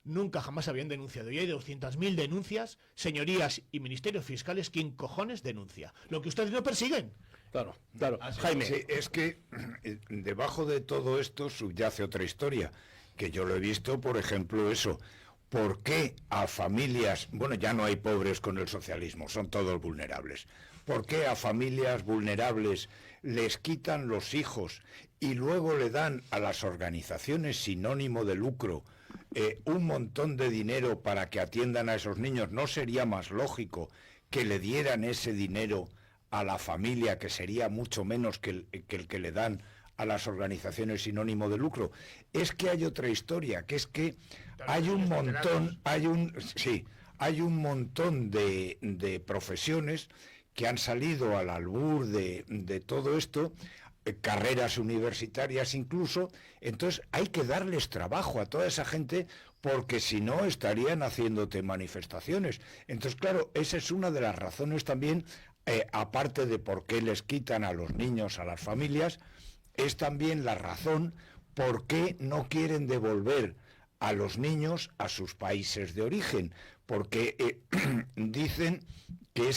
nunca jamás habían denunciado y hay 200.000 denuncias, señorías y ministerios fiscales, ¿quién cojones denuncia? Lo que ustedes no persiguen. Claro, claro. Jaime. Sí, es que debajo de todo esto subyace otra historia, que yo lo he visto, por ejemplo, eso. ¿Por qué a familias, bueno, ya no hay pobres con el socialismo, son todos vulnerables? ¿Por qué a familias vulnerables les quitan los hijos y luego le dan a las organizaciones sin ánimo de lucro un montón de dinero para que atiendan a esos niños? ¿No sería más lógico que le dieran ese dinero a la familia, que sería mucho menos que el que le dan a las organizaciones sin ánimo de lucro? Es que hay otra historia, que es que hay un montón, hay un montón de profesiones que han salido al albur de todo esto, carreras universitarias incluso. Entonces hay que darles trabajo a toda esa gente, porque si no estarían haciéndote manifestaciones. Entonces, claro, esa es una de las razones también, aparte de por qué les quitan a los niños a las familias, es también la razón por qué no quieren devolver a los niños a sus países de origen, porque dicen que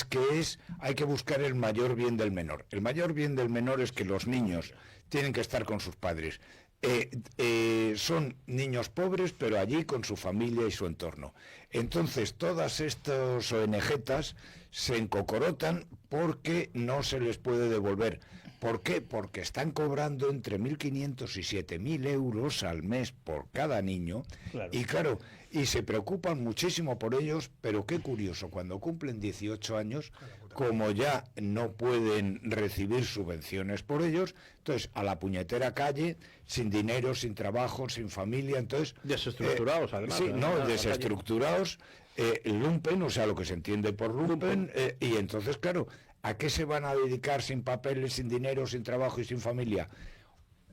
hay que buscar el mayor bien del menor. El mayor bien del menor es que los niños tienen que estar con sus padres. Son niños pobres, pero allí con su familia y su entorno. Entonces, todas estas ONGs se encocorotan porque no se les puede devolver. ¿Por qué? Porque están cobrando entre 1.500 y 7.000 euros al mes por cada niño. Claro. Y se preocupan muchísimo por ellos, pero qué curioso, cuando cumplen 18 años, como ya no pueden recibir subvenciones por ellos, entonces a la puñetera calle, sin dinero, sin trabajo, sin familia, entonces... Desestructurados, además. Sí, desestructurados, lumpen, o sea, lo que se entiende por lumpen, y entonces, claro, ¿a qué se van a dedicar sin papeles, sin dinero, sin trabajo y sin familia?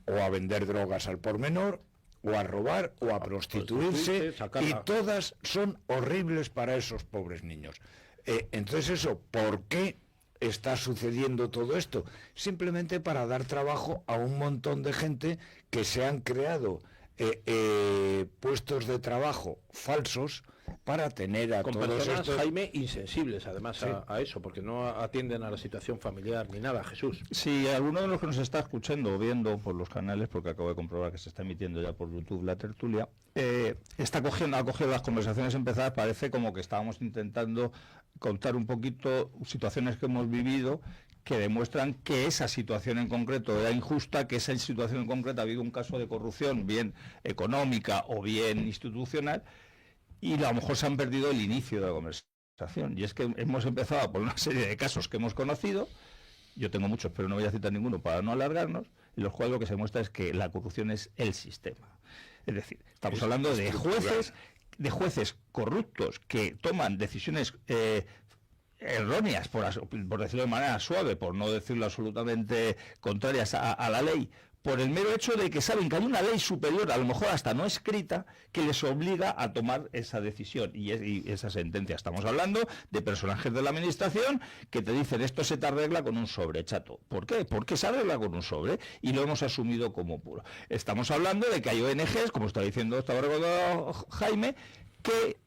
O a vender drogas al por menor, o a robar, o a prostituirse, y todas son horribles para esos pobres niños. Entonces eso, ¿por qué está sucediendo todo esto? Simplemente para dar trabajo a un montón de gente que se han creado puestos de trabajo falsos para tener a con todos personas, estos... Jaime, insensibles además Sí. a eso, porque no atienden a la situación familiar ni nada. Jesús. Si alguno de los que nos está escuchando o viendo por los canales, porque acabo de comprobar que se está emitiendo ya por YouTube la tertulia, ha cogido las conversaciones empezadas, parece como que estábamos intentando contar un poquito situaciones que hemos vivido que demuestran que esa situación en concreto era injusta, que esa situación en concreto ha habido un caso de corrupción, bien económica o bien institucional, y a lo mejor se han perdido el inicio de la conversación. Y es que hemos empezado por una serie de casos que hemos conocido, yo tengo muchos, pero no voy a citar ninguno para no alargarnos, en los cuales lo que se muestra es que la corrupción es el sistema. Es decir, estamos hablando de jueces corruptos que toman decisiones erróneas, por decirlo de manera suave, por no decirlo absolutamente contrarias a la ley, por el mero hecho de que saben que hay una ley superior, a lo mejor hasta no escrita, que les obliga a tomar esa decisión y esa sentencia. Estamos hablando de personajes de la administración que te dicen esto se te arregla con un sobre, chato. ¿Por qué? Porque se arregla con un sobre y lo hemos asumido como puro. Estamos hablando de que hay ONGs, como está diciendo, estaba recordando Jaime, que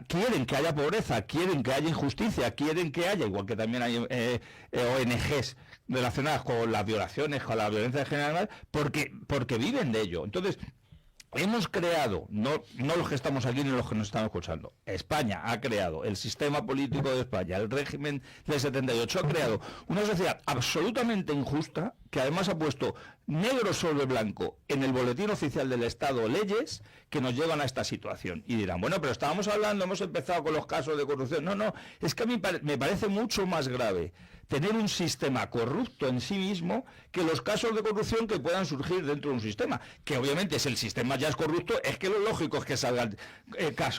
quieren que haya pobreza, quieren que haya injusticia, quieren que haya, igual que también hay ONGs relacionadas con las violaciones, con la violencia general, porque viven de ello. Entonces, hemos creado, no los que estamos aquí ni los que nos estamos escuchando, España ha creado, el sistema político de España, el régimen del 78 ha creado una sociedad absolutamente injusta, que además ha puesto negro sobre blanco en el boletín oficial del Estado leyes que nos llevan a esta situación. Y dirán, bueno, pero estábamos hablando, hemos empezado con los casos de corrupción. No, es que a mí me parece mucho más grave tener un sistema corrupto en sí mismo que los casos de corrupción que puedan surgir dentro de un sistema, que obviamente si el sistema ya es corrupto, es que lo lógico es que salgan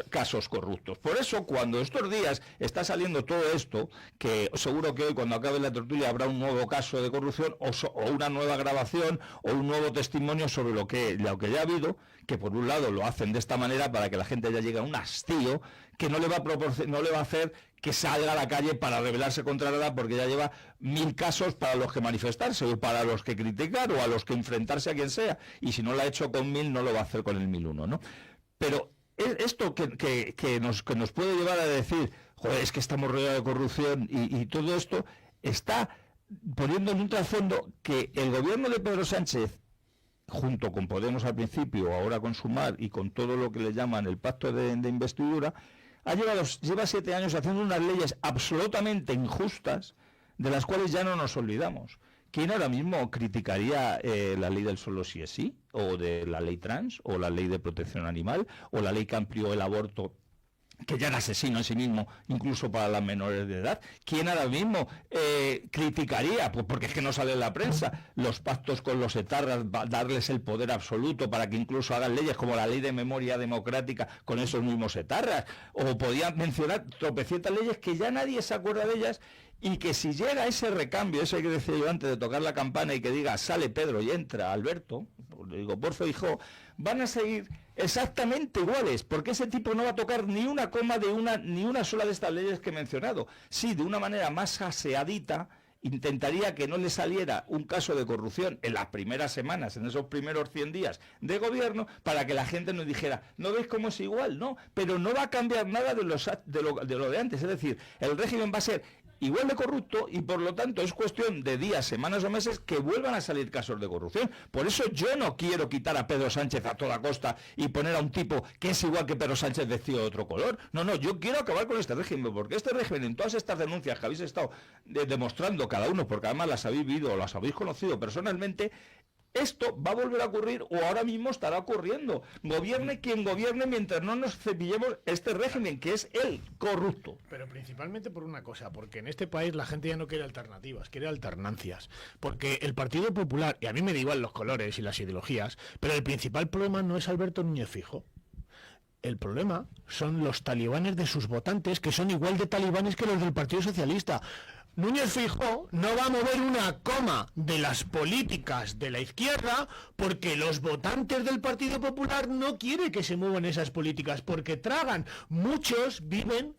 casos corruptos. Por eso, cuando estos días está saliendo todo esto, que seguro que hoy cuando acabe la tertulia habrá un nuevo caso de corrupción o una nueva grabación o un nuevo testimonio sobre lo que ya ha habido, que por un lado lo hacen de esta manera para que la gente ya llegue a un hastío que no le va a hacer que salga a la calle para rebelarse contra nada, porque ya lleva 1000 casos para los que manifestarse, o para los que criticar, o a los que enfrentarse a quien sea, y si no lo ha hecho con 1000, no lo va a hacer con el 1001, ¿no? Pero esto que nos puede llevar a decir, joder, es que estamos rodeados de corrupción, y todo esto está poniendo en un trasfondo que el gobierno de Pedro Sánchez, junto con Podemos al principio, ahora con Sumar y con todo lo que le llaman el pacto de investidura, lleva 7 años haciendo unas leyes absolutamente injustas, de las cuales ya no nos olvidamos. ¿Quién ahora mismo criticaría la ley del solo sí es sí? ¿O de la ley trans? ¿O la ley de protección animal? ¿O la ley que amplió el aborto, que ya era asesino en sí mismo, incluso para las menores de edad? ¿Quién ahora mismo criticaría, pues porque es que no sale en la prensa, los pactos con los etarras, darles el poder absoluto para que incluso hagan leyes como la ley de memoria democrática con esos mismos etarras? O podían mencionar tropecientas leyes que ya nadie se acuerda de ellas, y que si llega ese recambio, eso que decía yo antes de tocar la campana y que diga sale Pedro y entra Alberto, le digo, por Feijóo, van a seguir exactamente iguales, porque ese tipo no va a tocar ni una coma de ni una sola de estas leyes que he mencionado. Sí, de una manera más aseadita, intentaría que no le saliera un caso de corrupción en las primeras semanas, en esos primeros 100 días de gobierno, para que la gente nos dijera, ¿no veis cómo es igual? No, pero no va a cambiar nada de lo de antes. Es decir, el régimen va a ser igual de corrupto, y por lo tanto es cuestión de días, semanas o meses que vuelvan a salir casos de corrupción. Por eso yo no quiero quitar a Pedro Sánchez a toda costa y poner a un tipo que es igual que Pedro Sánchez vestido de otro color. No, yo quiero acabar con este régimen, porque este régimen, en todas estas denuncias que habéis estado demostrando cada uno, porque además las habéis vivido o las habéis conocido personalmente, esto va a volver a ocurrir, o ahora mismo estará ocurriendo. Gobierne quien gobierne, mientras no nos cepillemos este régimen, que es el corrupto. Pero principalmente por una cosa, porque en este país la gente ya no quiere alternativas, quiere alternancias. Porque el Partido Popular, y a mí me da igual los colores y las ideologías, pero el principal problema no es Alberto Núñez Feijóo. El problema son los talibanes de sus votantes, que son igual de talibanes que los del Partido Socialista. Núñez Feijóo no va a mover una coma de las políticas de la izquierda, porque los votantes del Partido Popular no quieren que se muevan esas políticas, porque tragan. Muchos viven,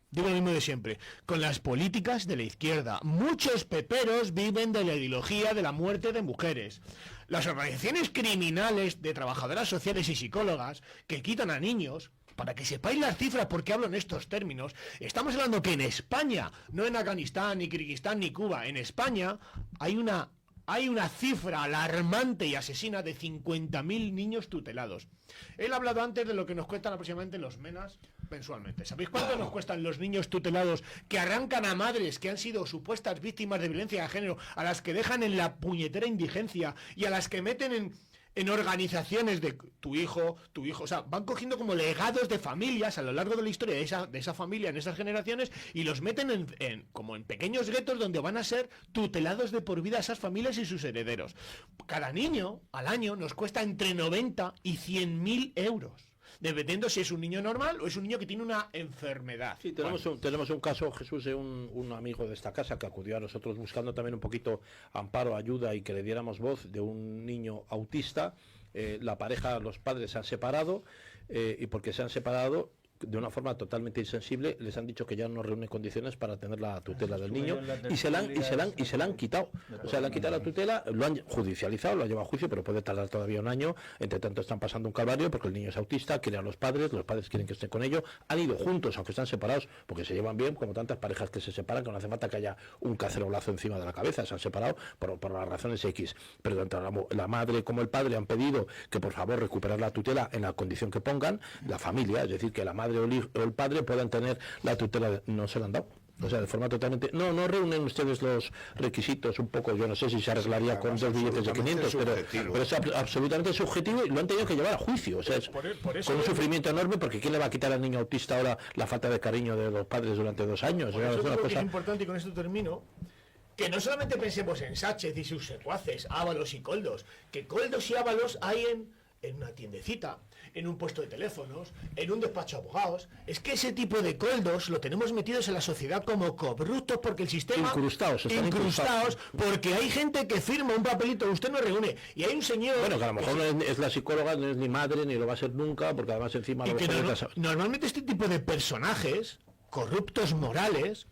digo lo mismo de siempre, con las políticas de la izquierda. Muchos peperos viven de la ideología de la muerte de mujeres. Las organizaciones criminales de trabajadoras sociales y psicólogas que quitan a niños, para que sepáis las cifras, porque hablo en estos términos, estamos hablando que en España, no en Afganistán, ni Kirguistán, ni Cuba, en España hay una cifra alarmante y asesina de 50.000 niños tutelados. Él ha hablado antes de lo que nos cuestan aproximadamente los MENAs mensualmente. ¿Sabéis cuánto nos cuestan los niños tutelados que arrancan a madres que han sido supuestas víctimas de violencia de género, a las que dejan en la puñetera indigencia y a las que meten en organizaciones de tu hijo, o sea, van cogiendo como legados de familias a lo largo de la historia de esa familia en esas generaciones, y los meten como en pequeños guetos donde van a ser tutelados de por vida esas familias y sus herederos? Cada niño al año nos cuesta entre 90 y 100.000 euros. Dependiendo si es un niño normal o es un niño que tiene una enfermedad. Sí, tenemos un caso, Jesús, de un amigo de esta casa que acudió a nosotros buscando también un poquito amparo, ayuda y que le diéramos voz, de un niño autista. La pareja, los padres se han separado, y porque se han separado, de una forma totalmente insensible, les han dicho que ya no reúnen condiciones para tener la tutela del niño y se la han quitado. O sea, le han quitado la tutela, lo han judicializado, lo han llevado a juicio, pero puede tardar todavía un año. Entre tanto están pasando un calvario porque el niño es autista, quiere a los padres quieren que estén con ellos, han ido juntos aunque están separados porque se llevan bien, como tantas parejas que se separan, que no hace falta que haya un cacerolazo encima de la cabeza, se han separado por las razones X, pero tanto la madre como el padre han pedido que por favor recuperar la tutela en la condición que pongan, la familia, es decir, que la madre o el padre puedan tener la tutela, no se la han dado. O sea, de forma totalmente... No reúnen ustedes los requisitos un poco, yo no sé si se arreglaría con 2 billetes de 500, pero es absolutamente subjetivo y lo han tenido que llevar a juicio. O sea, es por eso con un sufrimiento enorme, porque ¿quién le va a quitar al niño autista ahora la falta de cariño de los padres durante 2 años? Por eso creo que es importante, y con esto termino, que no solamente pensemos en Sánchez y sus secuaces, Ábalos y Koldos, que Koldos y Ábalos hay en una tiendecita, en un puesto de teléfonos, en un despacho de abogados. Es que ese tipo de coldos lo tenemos metidos en la sociedad como corruptos porque el sistema... Incrustados, porque hay gente que firma un papelito, usted no reúne, y hay un señor... Bueno, que a lo mejor no es la psicóloga, no es ni madre, ni lo va a ser nunca, porque además encima... Y que normalmente este tipo de personajes, corruptos morales,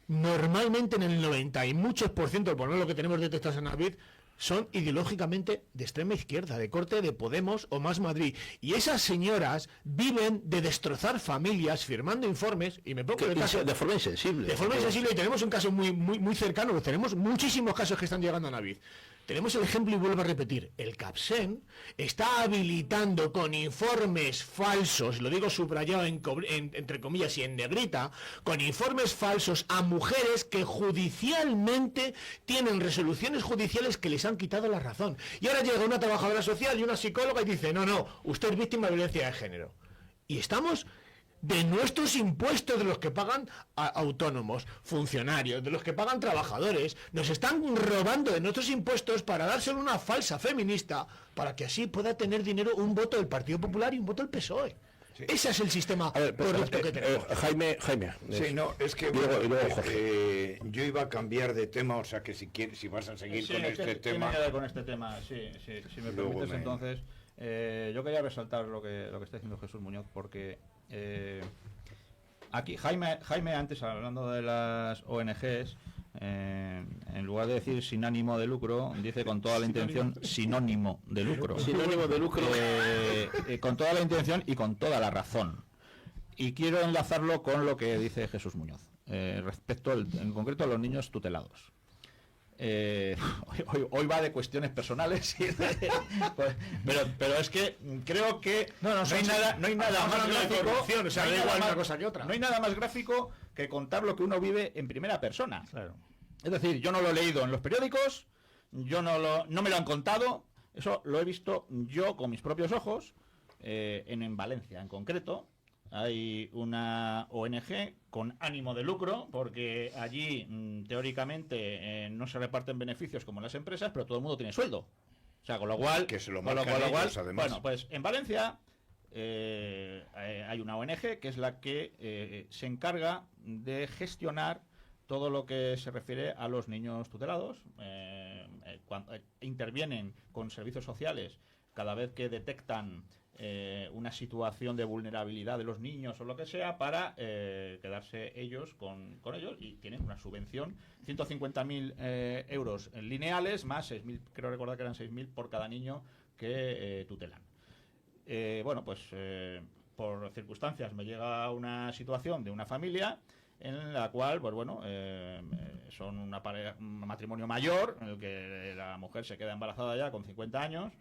normalmente en el 90 y muchos por ciento, por lo que tenemos detectados en Navid, son ideológicamente de extrema izquierda, de corte de Podemos o Más Madrid. Y esas señoras viven de destrozar familias firmando informes, y me pongo el caso de forma insensible. De forma insensible, y tenemos un caso muy cercano, tenemos muchísimos casos que están llegando a Navid. Tenemos el ejemplo, y vuelvo a repetir, el CAPSEN está habilitando con informes falsos, lo digo subrayado entre comillas y en negrita, con informes falsos a mujeres que judicialmente tienen resoluciones judiciales que les han quitado la razón. Y ahora llega una trabajadora social y una psicóloga y dice, no, usted es víctima de violencia de género. Y estamos... de nuestros impuestos, de los que pagan autónomos, funcionarios, de los que pagan trabajadores, nos están robando de nuestros impuestos para dárselo a una falsa feminista, para que así pueda tener dinero un voto del Partido Popular y un voto del PSOE. Sí. Ese es el sistema correcto que tenemos. Jaime. Sí, no, es que yo iba a cambiar de tema, o sea que si vas a seguir con este tema... Con este tema, si me permites, entonces... yo quería resaltar lo que está diciendo Jesús Muñoz, porque aquí Jaime antes, hablando de las ONGs, en lugar de decir sin ánimo de lucro, dice con toda la intención sinónimo de lucro. Sinónimo de lucro. Con toda la intención y con toda la razón. Y quiero enlazarlo con lo que dice Jesús Muñoz, respecto en concreto a los niños tutelados. Hoy va de cuestiones personales pero es que creo que no hay nada más gráfico, o sea, no hay nada más gráfico que contar lo que uno vive en primera persona. Claro. Es decir, yo no lo he leído en los periódicos, no me lo han contado, eso lo he visto yo con mis propios ojos, en Valencia en concreto. Hay una ONG con ánimo de lucro, porque allí teóricamente no se reparten beneficios como en las empresas, pero todo el mundo tiene sueldo. O sea, con lo cual, que se lo marcan ellos, además. Bueno, pues en Valencia hay una ONG que es la que se encarga de gestionar todo lo que se refiere a los niños tutelados. Cuando intervienen con servicios sociales cada vez que detectan una situación de vulnerabilidad de los niños o lo que sea, para quedarse ellos con ellos, y tienen una subvención 150.000 euros lineales más 6.000, creo recordar que eran 6.000 por cada niño que tutelan. Bueno, pues por circunstancias me llega una situación de una familia en la cual, pues bueno, son un matrimonio mayor en el que la mujer se queda embarazada ya con 50 años.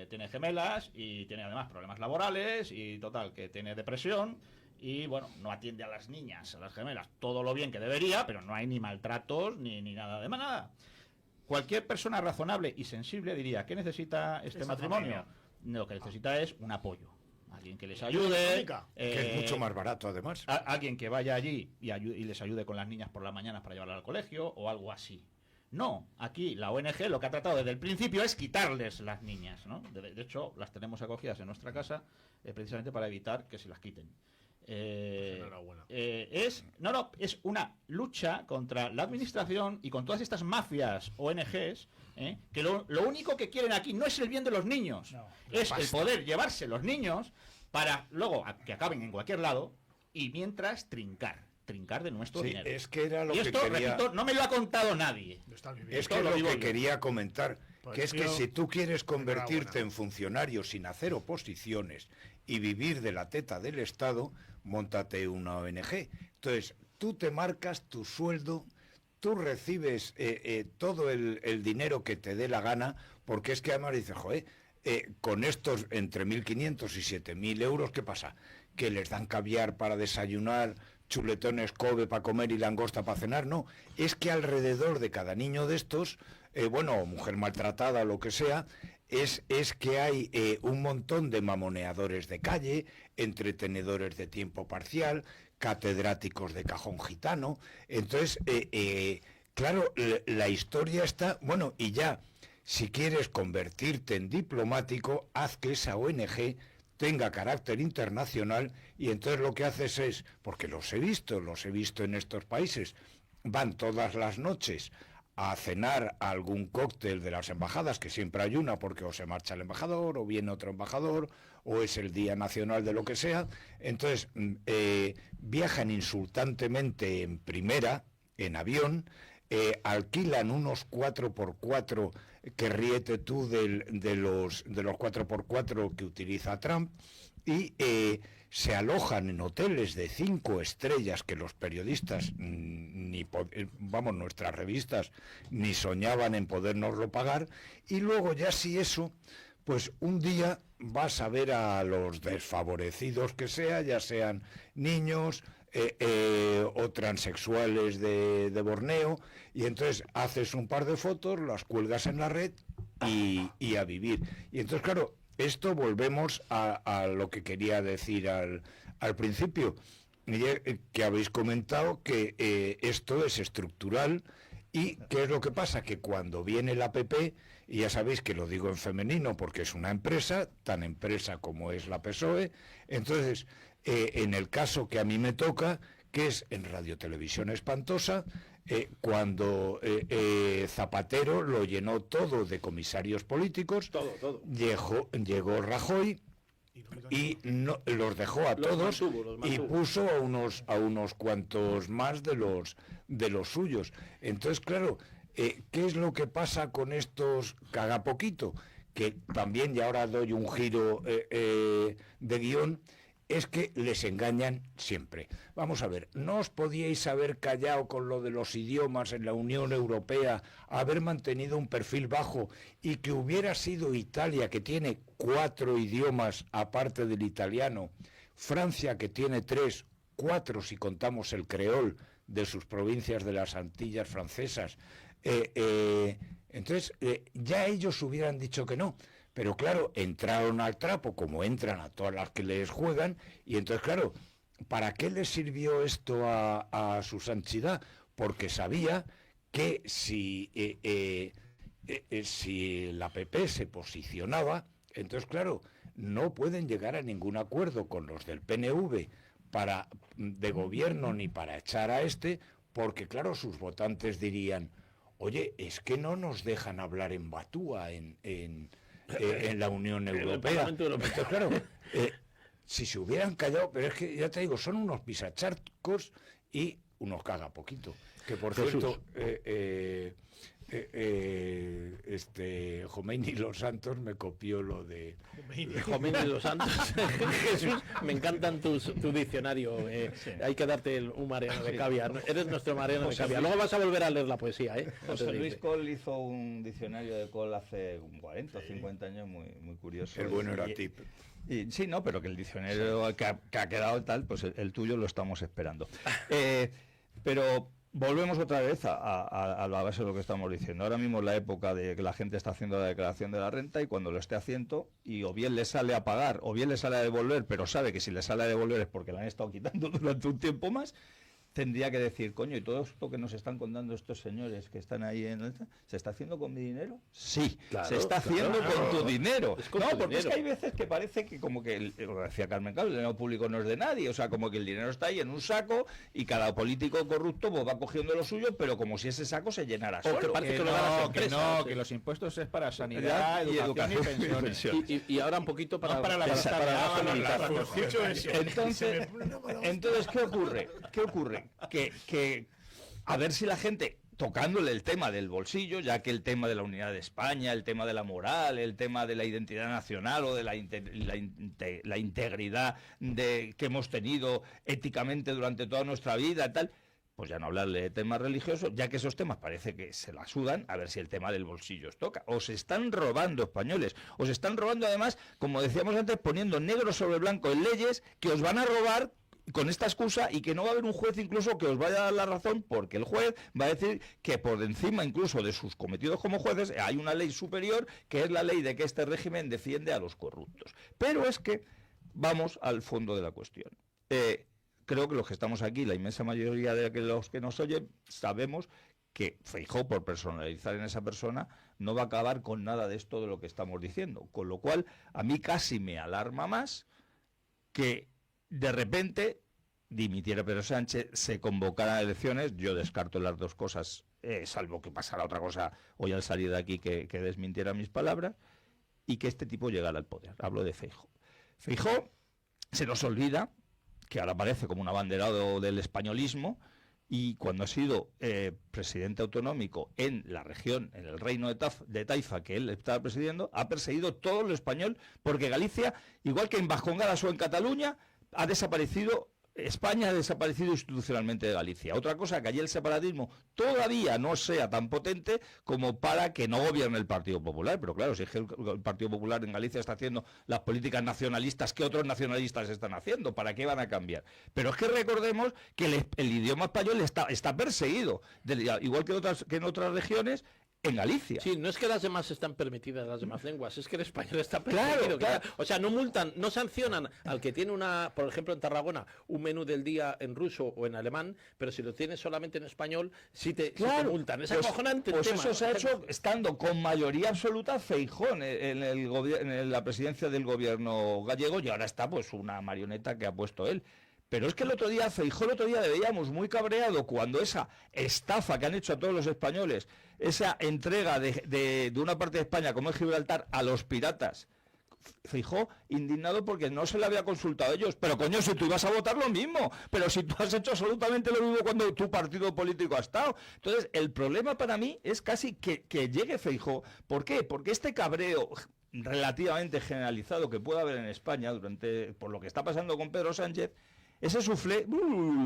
Tiene gemelas y tiene además problemas laborales, y total, que tiene depresión, y bueno, no atiende a las niñas, a las gemelas, todo lo bien que debería, pero no hay ni maltratos ni nada de nada. Cualquier persona razonable y sensible diría, ¿qué necesita este matrimonio? Lo que necesita es un apoyo, alguien que les ayude, que es mucho más barato además, alguien que vaya allí y les ayude con las niñas por la mañana para llevarlas al colegio o algo así. No, aquí la ONG lo que ha tratado desde el principio es quitarles las niñas, ¿no? De hecho, las tenemos acogidas en nuestra casa precisamente para evitar que se las quiten. Es una lucha contra la administración y con todas estas mafias ONGs, que lo único que quieren aquí no es el bien de los niños, es el poder llevarse los niños para luego que acaben en cualquier lado y mientras trincar de nuestro dinero. Es que era lo y esto, que quería... repito, no me lo ha contado nadie. Es que lo que quería comentar, Pues que es que si tú quieres convertirte en funcionario sin hacer oposiciones y vivir de la teta del Estado, móntate una ONG. Entonces, tú te marcas tu sueldo, tú recibes todo el dinero que te dé la gana, porque es que además dices, joder, con estos entre 1.500 y 7.000 euros, ¿qué pasa? Que les dan caviar para desayunar, chuletones Kobe para comer y langosta para cenar. No, es que alrededor de cada niño de estos, bueno, mujer maltratada o lo que sea, es que hay un montón de mamoneadores de calle, entretenedores de tiempo parcial, catedráticos de cajón gitano. Entonces, claro, la historia está, bueno, y ya, si quieres convertirte en diplomático, haz que esa ONG tenga carácter internacional, y entonces lo que haces es, porque los he visto en estos países, van todas las noches a cenar a algún cóctel de las embajadas, que siempre hay una, porque o se marcha el embajador, o viene otro embajador, o es el Día Nacional de lo que sea. Entonces viajan insultantemente en primera, en avión, alquilan unos 4x4, que ríete tú de los 4x4 que utiliza Trump, y se alojan en hoteles de 5 estrellas que los periodistas, nuestras revistas, ni soñaban en podérnoslo pagar. Y luego ya si eso, pues un día vas a ver a los desfavorecidos que sea, ya sean niños o transexuales de Borneo, y entonces haces un par de fotos, las cuelgas en la red y a vivir. Y entonces, claro, esto volvemos a lo que quería decir al principio, que habéis comentado que esto es estructural. ¿Y qué es lo que pasa? Que cuando viene la PP, y ya sabéis que lo digo en femenino porque es una empresa, tan empresa como es la PSOE, entonces, en el caso que a mí me toca, que es en Radio Televisión Espantosa, cuando Zapatero lo llenó todo de comisarios políticos, todo. Llegó Rajoy, y los dejó a todos, los mantuvo. Y puso a unos cuantos más de los suyos. Entonces, claro, ¿qué es lo que pasa con estos cagapoquito? Que también, y ahora doy un giro de guión, es que les engañan siempre. Vamos a ver, ¿no os podíais haber callado con lo de los idiomas en la Unión Europea, haber mantenido un perfil bajo, y que hubiera sido Italia, que tiene 4 idiomas aparte del italiano, Francia, que tiene 3, 4 si contamos el creol de sus provincias de las Antillas francesas? Entonces, ya ellos hubieran dicho que no. Pero claro, entraron al trapo, como entran a todas las que les juegan, y entonces, claro, ¿para qué les sirvió esto a su santidad? Porque sabía que si la PP se posicionaba, entonces, claro, no pueden llegar a ningún acuerdo con los del PNV de gobierno, ni para echar a este, porque, claro, sus votantes dirían, oye, es que no nos dejan hablar en Batúa, en la Unión Europea. Entonces, claro, si se hubieran callado, pero es que ya te digo, son unos pisacharcos y unos cagapoquito. Que por cierto, Jomeini Los Santos me copió lo de Jomeini Los Santos. Jesús, me encantan tu diccionario. Sí. Hay que darte un Mariano de caviar. Eres nuestro Mariano de caviar. Luego vas a volver a leer la poesía, ¿eh? José Luis Coll hizo un diccionario de Coll hace 40 o 50 años muy curioso. El bueno era tip. Sí, no, pero que el diccionario que ha quedado tal, pues el tuyo lo estamos esperando. Pero volvemos otra vez a la base de lo que estamos diciendo. Ahora mismo es la época de que la gente está haciendo la declaración de la renta, y cuando lo esté haciendo, y o bien le sale a pagar o bien le sale a devolver, pero sabe que si le sale a devolver es porque la han estado quitando durante un tiempo más, tendría que decir, coño, ¿y todo esto que nos están contando estos señores que están ahí se está haciendo con mi dinero? Sí, Claro, se está haciendo con tu dinero. Es con No, tu porque es dinero. que hay veces que parece que como que, lo que decía Carmen Cable, el dinero público no es de nadie, o sea, como que el dinero está ahí en un saco y cada político corrupto pues va cogiendo lo suyo, pero como si ese saco se llenara O que solo. parece que lo no, dan las que empresas, no, sí. que los impuestos es para Ya, sanidad, y educación y educación. pensiones. Y ahora un poquito para, No para la para bastante, la no, no, militar. no, Entonces, ¿qué ocurre? Que a ver si la gente, tocándole el tema del bolsillo, ya que el tema de la unidad de España, el tema de la moral, el tema de la identidad nacional o de la integridad que hemos tenido éticamente durante toda nuestra vida y tal, pues ya no hablarle de temas religiosos, ya que esos temas parece que se la sudan, a ver si el tema del bolsillo os toca. Os están robando, españoles, os están robando además, como decíamos antes, poniendo negro sobre blanco en leyes que os van a robar con esta excusa y que no va a haber un juez incluso que os vaya a dar la razón, porque el juez va a decir que por encima incluso de sus cometidos como jueces hay una ley superior, que es la ley de que este régimen defiende a los corruptos. Pero es que vamos al fondo de la cuestión. Creo que los que estamos aquí, la inmensa mayoría de los que nos oyen, sabemos que Feijóo, por personalizar en esa persona, no va a acabar con nada de esto de lo que estamos diciendo. Con lo cual, a mí casi me alarma más que de repente dimitiera Pedro Sánchez, se convocaran a elecciones. Yo descarto las dos cosas, salvo que pasara otra cosa hoy al salir de aquí que desmintiera mis palabras, y que este tipo llegara al poder. Hablo de Feijóo. Feijóo se nos olvida que ahora aparece como un abanderado del españolismo, y cuando ha sido presidente autonómico en la región, en el reino de Taifa, que él estaba presidiendo, ha perseguido todo lo español, porque Galicia, igual que en Vascongadas o en Cataluña, ha desaparecido. España ha desaparecido institucionalmente de Galicia. Otra cosa, que allí el separatismo todavía no sea tan potente como para que no gobierne el Partido Popular. Pero claro, si es que el Partido Popular en Galicia está haciendo las políticas nacionalistas que otros nacionalistas están haciendo, ¿para qué van a cambiar? Pero es que recordemos que el idioma español está perseguido, igual que en otras regiones, en Galicia. Sí, no es que las demás están permitidas, las demás lenguas, es que el español está permitido. Claro. O sea, no multan, no sancionan al que tiene por ejemplo, en Tarragona, un menú del día en ruso o en alemán, pero si lo tienes solamente en español, sí te multan. Es acojonante el tema. Eso se ha hecho estando con mayoría absoluta Feijóo en la presidencia del gobierno gallego, y ahora está pues una marioneta que ha puesto él. Pero es que Feijóo el otro día le veíamos muy cabreado cuando esa estafa que han hecho a todos los españoles, esa entrega de una parte de España como es Gibraltar a los piratas. Feijóo indignado porque no se le había consultado a ellos. Pero coño, si tú ibas a votar lo mismo, pero si tú has hecho absolutamente lo mismo cuando tu partido político ha estado. Entonces, el problema para mí es casi que llegue Feijóo. ¿Por qué? Porque este cabreo relativamente generalizado que puede haber en España por lo que está pasando con Pedro Sánchez, ese suflé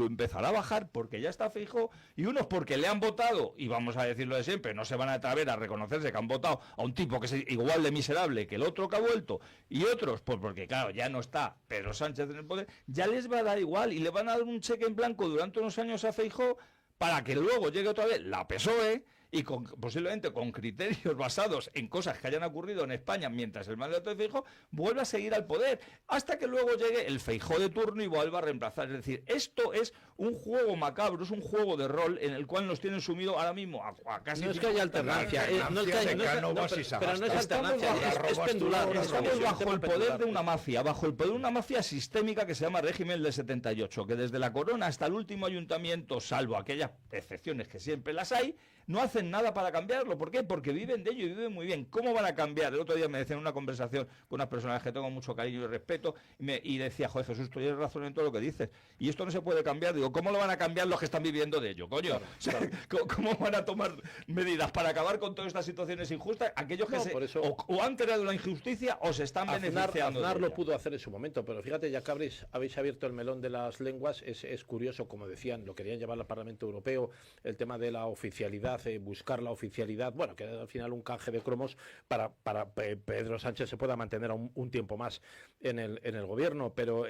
empezará a bajar porque ya está Feijóo, y unos porque le han votado, y vamos a decirlo de siempre, no se van a atrever a reconocerse que han votado a un tipo que es igual de miserable que el otro que ha vuelto, y otros pues porque claro, ya no está Pedro Sánchez en el poder, ya les va a dar igual y le van a dar un cheque en blanco durante unos años a Feijóo para que luego llegue otra vez la PSOE y posiblemente con criterios basados en cosas que hayan ocurrido en España mientras el mandato de Feijóo vuelva a seguir al poder, hasta que luego llegue el Feijóo de turno y vuelva a reemplazar. Es decir, esto es un juego macabro, es un juego de rol en el cual nos tienen sumido ahora mismo a casi... No es que haya alternancia, pero no es alternancia, es pendular. Estamos bajo el poder de una mafia, sistémica que se llama régimen del 78, que desde la corona hasta el último ayuntamiento, salvo aquellas excepciones que siempre las hay, no hacen nada para cambiarlo. ¿Por qué? Porque viven de ello y viven muy bien. ¿Cómo van a cambiar? El otro día me decían en una conversación con unas personas que tengo mucho cariño y respeto, y decía, joder, Jesús, tú tienes razón en todo lo que dices, y esto no se puede cambiar. Digo, ¿cómo lo van a cambiar los que están viviendo de ello, coño? Claro, o sea, claro. ¿Cómo van a tomar medidas para acabar con todas estas situaciones injustas? Aquellos que o han creado la injusticia o se están beneficiando. Aznar lo pudo hacer en su momento, pero fíjate, ya que habéis abierto el melón de las lenguas, es curioso, como decían, lo querían llevar al Parlamento Europeo, el tema de la oficialidad, buscar la oficialidad, bueno, que al final un canje de cromos para Pedro Sánchez se pueda mantener un tiempo más en el gobierno, pero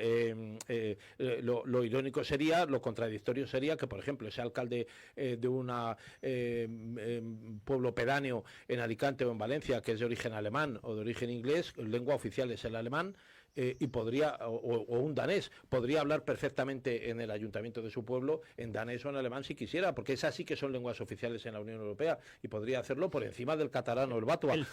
lo irónico sería, lo contradictorio sería que, por ejemplo, ese alcalde de un pueblo pedáneo en Alicante o en Valencia, que es de origen alemán o de origen inglés, lengua oficial es el alemán, y podría, o un danés, podría hablar perfectamente en el ayuntamiento de su pueblo en danés o en alemán si quisiera, porque esas sí que son lenguas oficiales en la Unión Europea y podría hacerlo por encima del catalán o el batua. Hay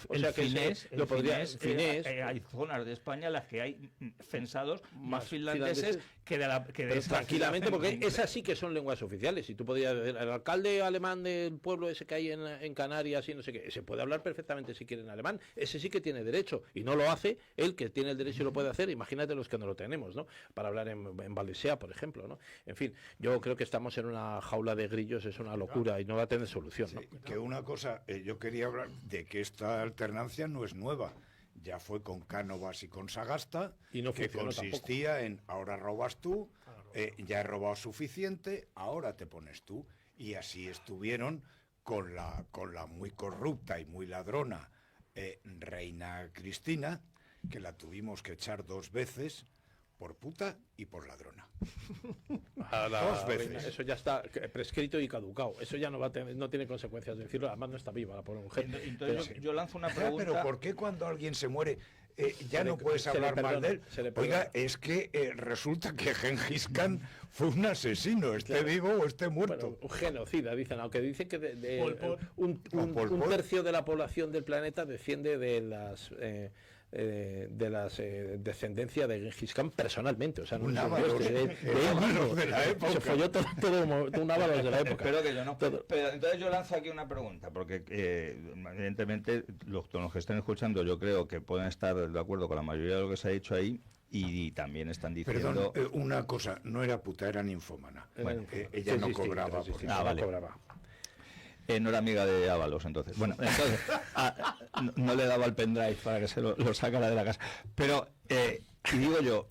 zonas de España en las que hay censados más finlandeses que de esas tranquilamente, porque esas sí que son lenguas oficiales. Y tú podrías el alcalde alemán del pueblo ese que hay en Canarias y no sé qué, se puede hablar perfectamente si quiere en alemán, ese sí que tiene derecho y no lo hace, él que tiene el derecho y lo puede hacer, imagínate los que no lo tenemos, ¿no? Para hablar en valencià, por ejemplo, ¿no? En fin, yo creo que estamos en una jaula de grillos, es una locura y no va a tener solución, ¿no? Sí, que una cosa, yo quería hablar de que esta alternancia no es nueva. Ya fue con Cánovas y con Sagasta, y no que consistía en ahora robas tú, ya he robado suficiente, ahora te pones tú. Y así estuvieron con la muy corrupta y muy ladrona reina Cristina, que la tuvimos que echar 2 veces por puta y por ladrona. 2 veces. Eso ya está prescrito y caducado. Eso ya no tiene consecuencias de decirlo. Además no está viva la pobre mujer. Entonces yo lanzo una pregunta. Pero ¿por qué cuando alguien se muere ya no puedes hablar mal de él? Oiga, es que resulta que Gengis Khan fue un asesino, esté vivo o esté muerto. Bueno, un genocida, dicen. Aunque dicen que un tercio de la población del planeta desciende de las descendencia de Gengis Khan personalmente, o sea, un ávalos de la época. Se folló todo un ávalos de la época. Espero que yo no. Pero entonces yo lanzo aquí una pregunta, porque evidentemente los que estén escuchando yo creo que pueden estar de acuerdo con la mayoría de lo que se ha dicho ahí y también están diciendo... Perdón, una cosa, no era puta, era ninfómana. Bueno, ella no cobraba. Vale. Cobraba. No era amiga de Ábalos, entonces. Bueno, entonces no le daba el pendrive para que se lo sacara de la casa. Pero, y digo yo,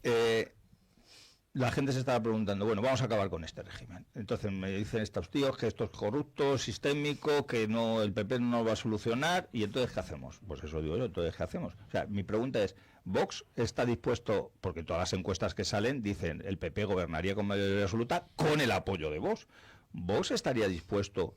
la gente se estaba preguntando, bueno, vamos a acabar con este régimen. Entonces me dicen estos tíos que esto es corrupto, sistémico, que no el PP no va a solucionar, y entonces ¿qué hacemos? Pues eso digo yo, entonces ¿qué hacemos? O sea, mi pregunta es, ¿Vox está dispuesto, porque todas las encuestas que salen dicen el PP gobernaría con mayoría absoluta con el apoyo de Vox? ¿Vox estaría dispuesto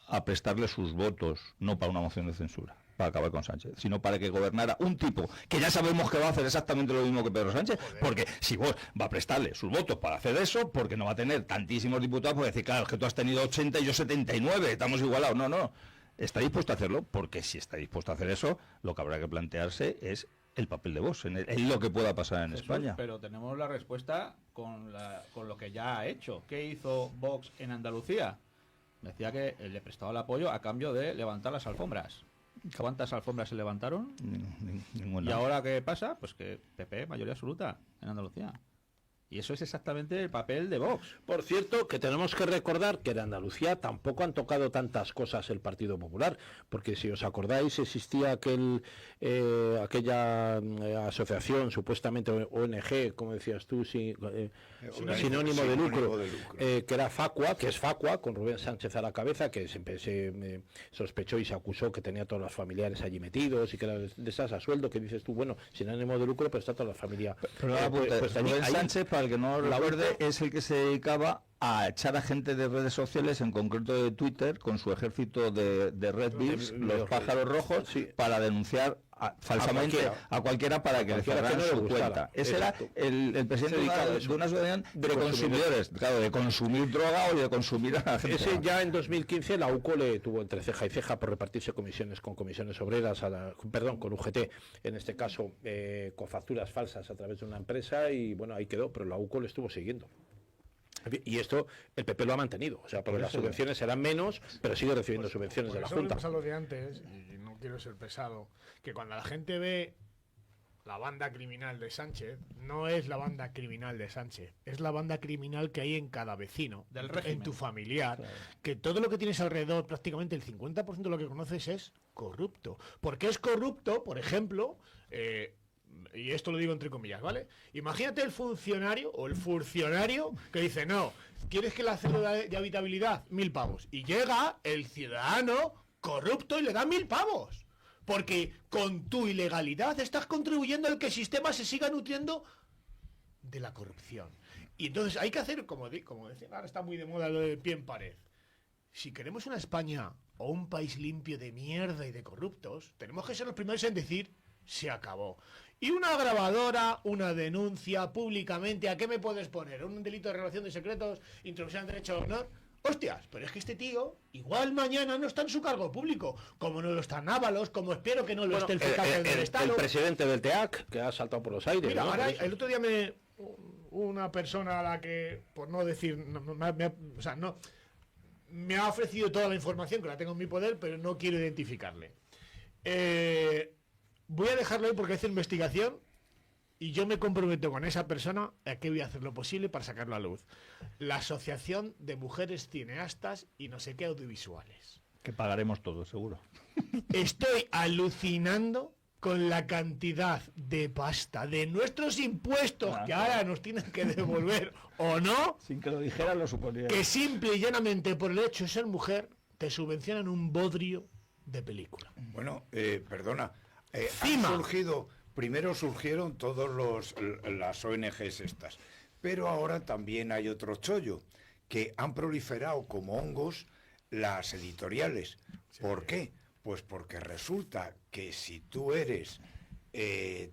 a prestarle sus votos, no para una moción de censura, para acabar con Sánchez, sino para que gobernara un tipo que ya sabemos que va a hacer exactamente lo mismo que Pedro Sánchez? Porque si vos va a prestarle sus votos para hacer eso, porque no va a tener tantísimos diputados, puede decir, claro, es que tú has tenido 80 y yo 79, estamos igualados. No, está dispuesto a hacerlo, porque si está dispuesto a hacer eso, lo que habrá que plantearse es el papel de Vox en lo que pueda pasar en España. Pero tenemos la respuesta con lo que ya ha hecho. ¿Qué hizo Vox en Andalucía? Decía que le prestaba el apoyo a cambio de levantar las alfombras. ¿Cuántas alfombras se levantaron? Ninguna. ¿Y ahora qué pasa? Pues que PP, mayoría absoluta en Andalucía. Y eso es exactamente el papel de Vox. Por cierto, que tenemos que recordar que en Andalucía tampoco han tocado tantas cosas el Partido Popular, porque si os acordáis existía aquella asociación, supuestamente ONG, como decías tú, sinónimo de lucro, que era Facua, que es Facua, con Rubén Sánchez a la cabeza, que se sospechó y se acusó que tenía todos los familiares allí metidos y que era de esas a sueldo, que dices tú, bueno, sinónimo de lucro, pero está toda la familia. Rubén Sánchez, para el que no lo recuerde, es el que se dedicaba a echar a gente de redes sociales, en concreto de Twitter, con su ejército de Red Bills, los pájaros rojos, sí, para denunciar falsamente a cualquiera para que le cerraran su cuenta. Ese era el presidente de una asociación de consumidores, claro, de consumir droga o de consumir a la gente. Ese ya en 2015 la UCO le tuvo entre ceja y ceja por repartirse comisiones con comisiones obreras, con UGT, en este caso con facturas falsas a través de una empresa, y bueno, ahí quedó, pero la UCO le estuvo siguiendo. Y esto el PP lo ha mantenido, o sea, porque las subvenciones serán menos, pero sigue recibiendo subvenciones de la Junta. Eso lo de antes, y no quiero ser pesado, que cuando la gente ve la banda criminal de Sánchez, no es la banda criminal de Sánchez, es la banda criminal que hay en cada vecino, del régimen, en tu familiar, claro, que todo lo que tienes alrededor, prácticamente el 50% de lo que conoces es corrupto. Porque es corrupto, por ejemplo, y esto lo digo entre comillas, ¿vale? Imagínate el funcionario o el furcionario que dice, no, ¿quieres que la cédula de habitabilidad? 1.000 pavos. Y llega el ciudadano corrupto y le da 1.000 pavos. Porque con tu ilegalidad estás contribuyendo al que el sistema se siga nutriendo de la corrupción. Y entonces hay que hacer, como decía, ahora está muy de moda lo del pie en pared. Si queremos una España o un país limpio de mierda y de corruptos, tenemos que ser los primeros en decir, se acabó. Y una grabadora, una denuncia públicamente, ¿a qué me puedes poner? ¿Un delito de revelación de secretos, introducción al derecho al honor? Hostias, pero es que este tío igual mañana no está en su cargo público, como no lo están Ábalos, como espero que no lo esté el fiscal del Estado. El presidente del TEAC, que ha saltado por los aires. Mira, ¿no? ahora, el otro día una persona a la que, por no decir, me ha ofrecido toda la información, que la tengo en mi poder, pero no quiero identificarle. Voy a dejarlo ahí porque hace investigación y yo me comprometo con esa persona a que voy a hacer lo posible para sacarlo a luz. La Asociación de Mujeres Cineastas y no sé qué audiovisuales. Que pagaremos todos, seguro. Estoy alucinando con la cantidad de pasta de nuestros impuestos que ahora nos tienen que devolver o no, Sin que lo dijera, lo suponía. que simple y llanamente por el hecho de ser mujer te subvencionan un bodrio de película. Bueno, perdona, Encima. primero surgieron todos las ONGs estas, pero ahora también hay otro chollo, que han proliferado como hongos las editoriales. ¿Por qué? Pues porque resulta que si tú eres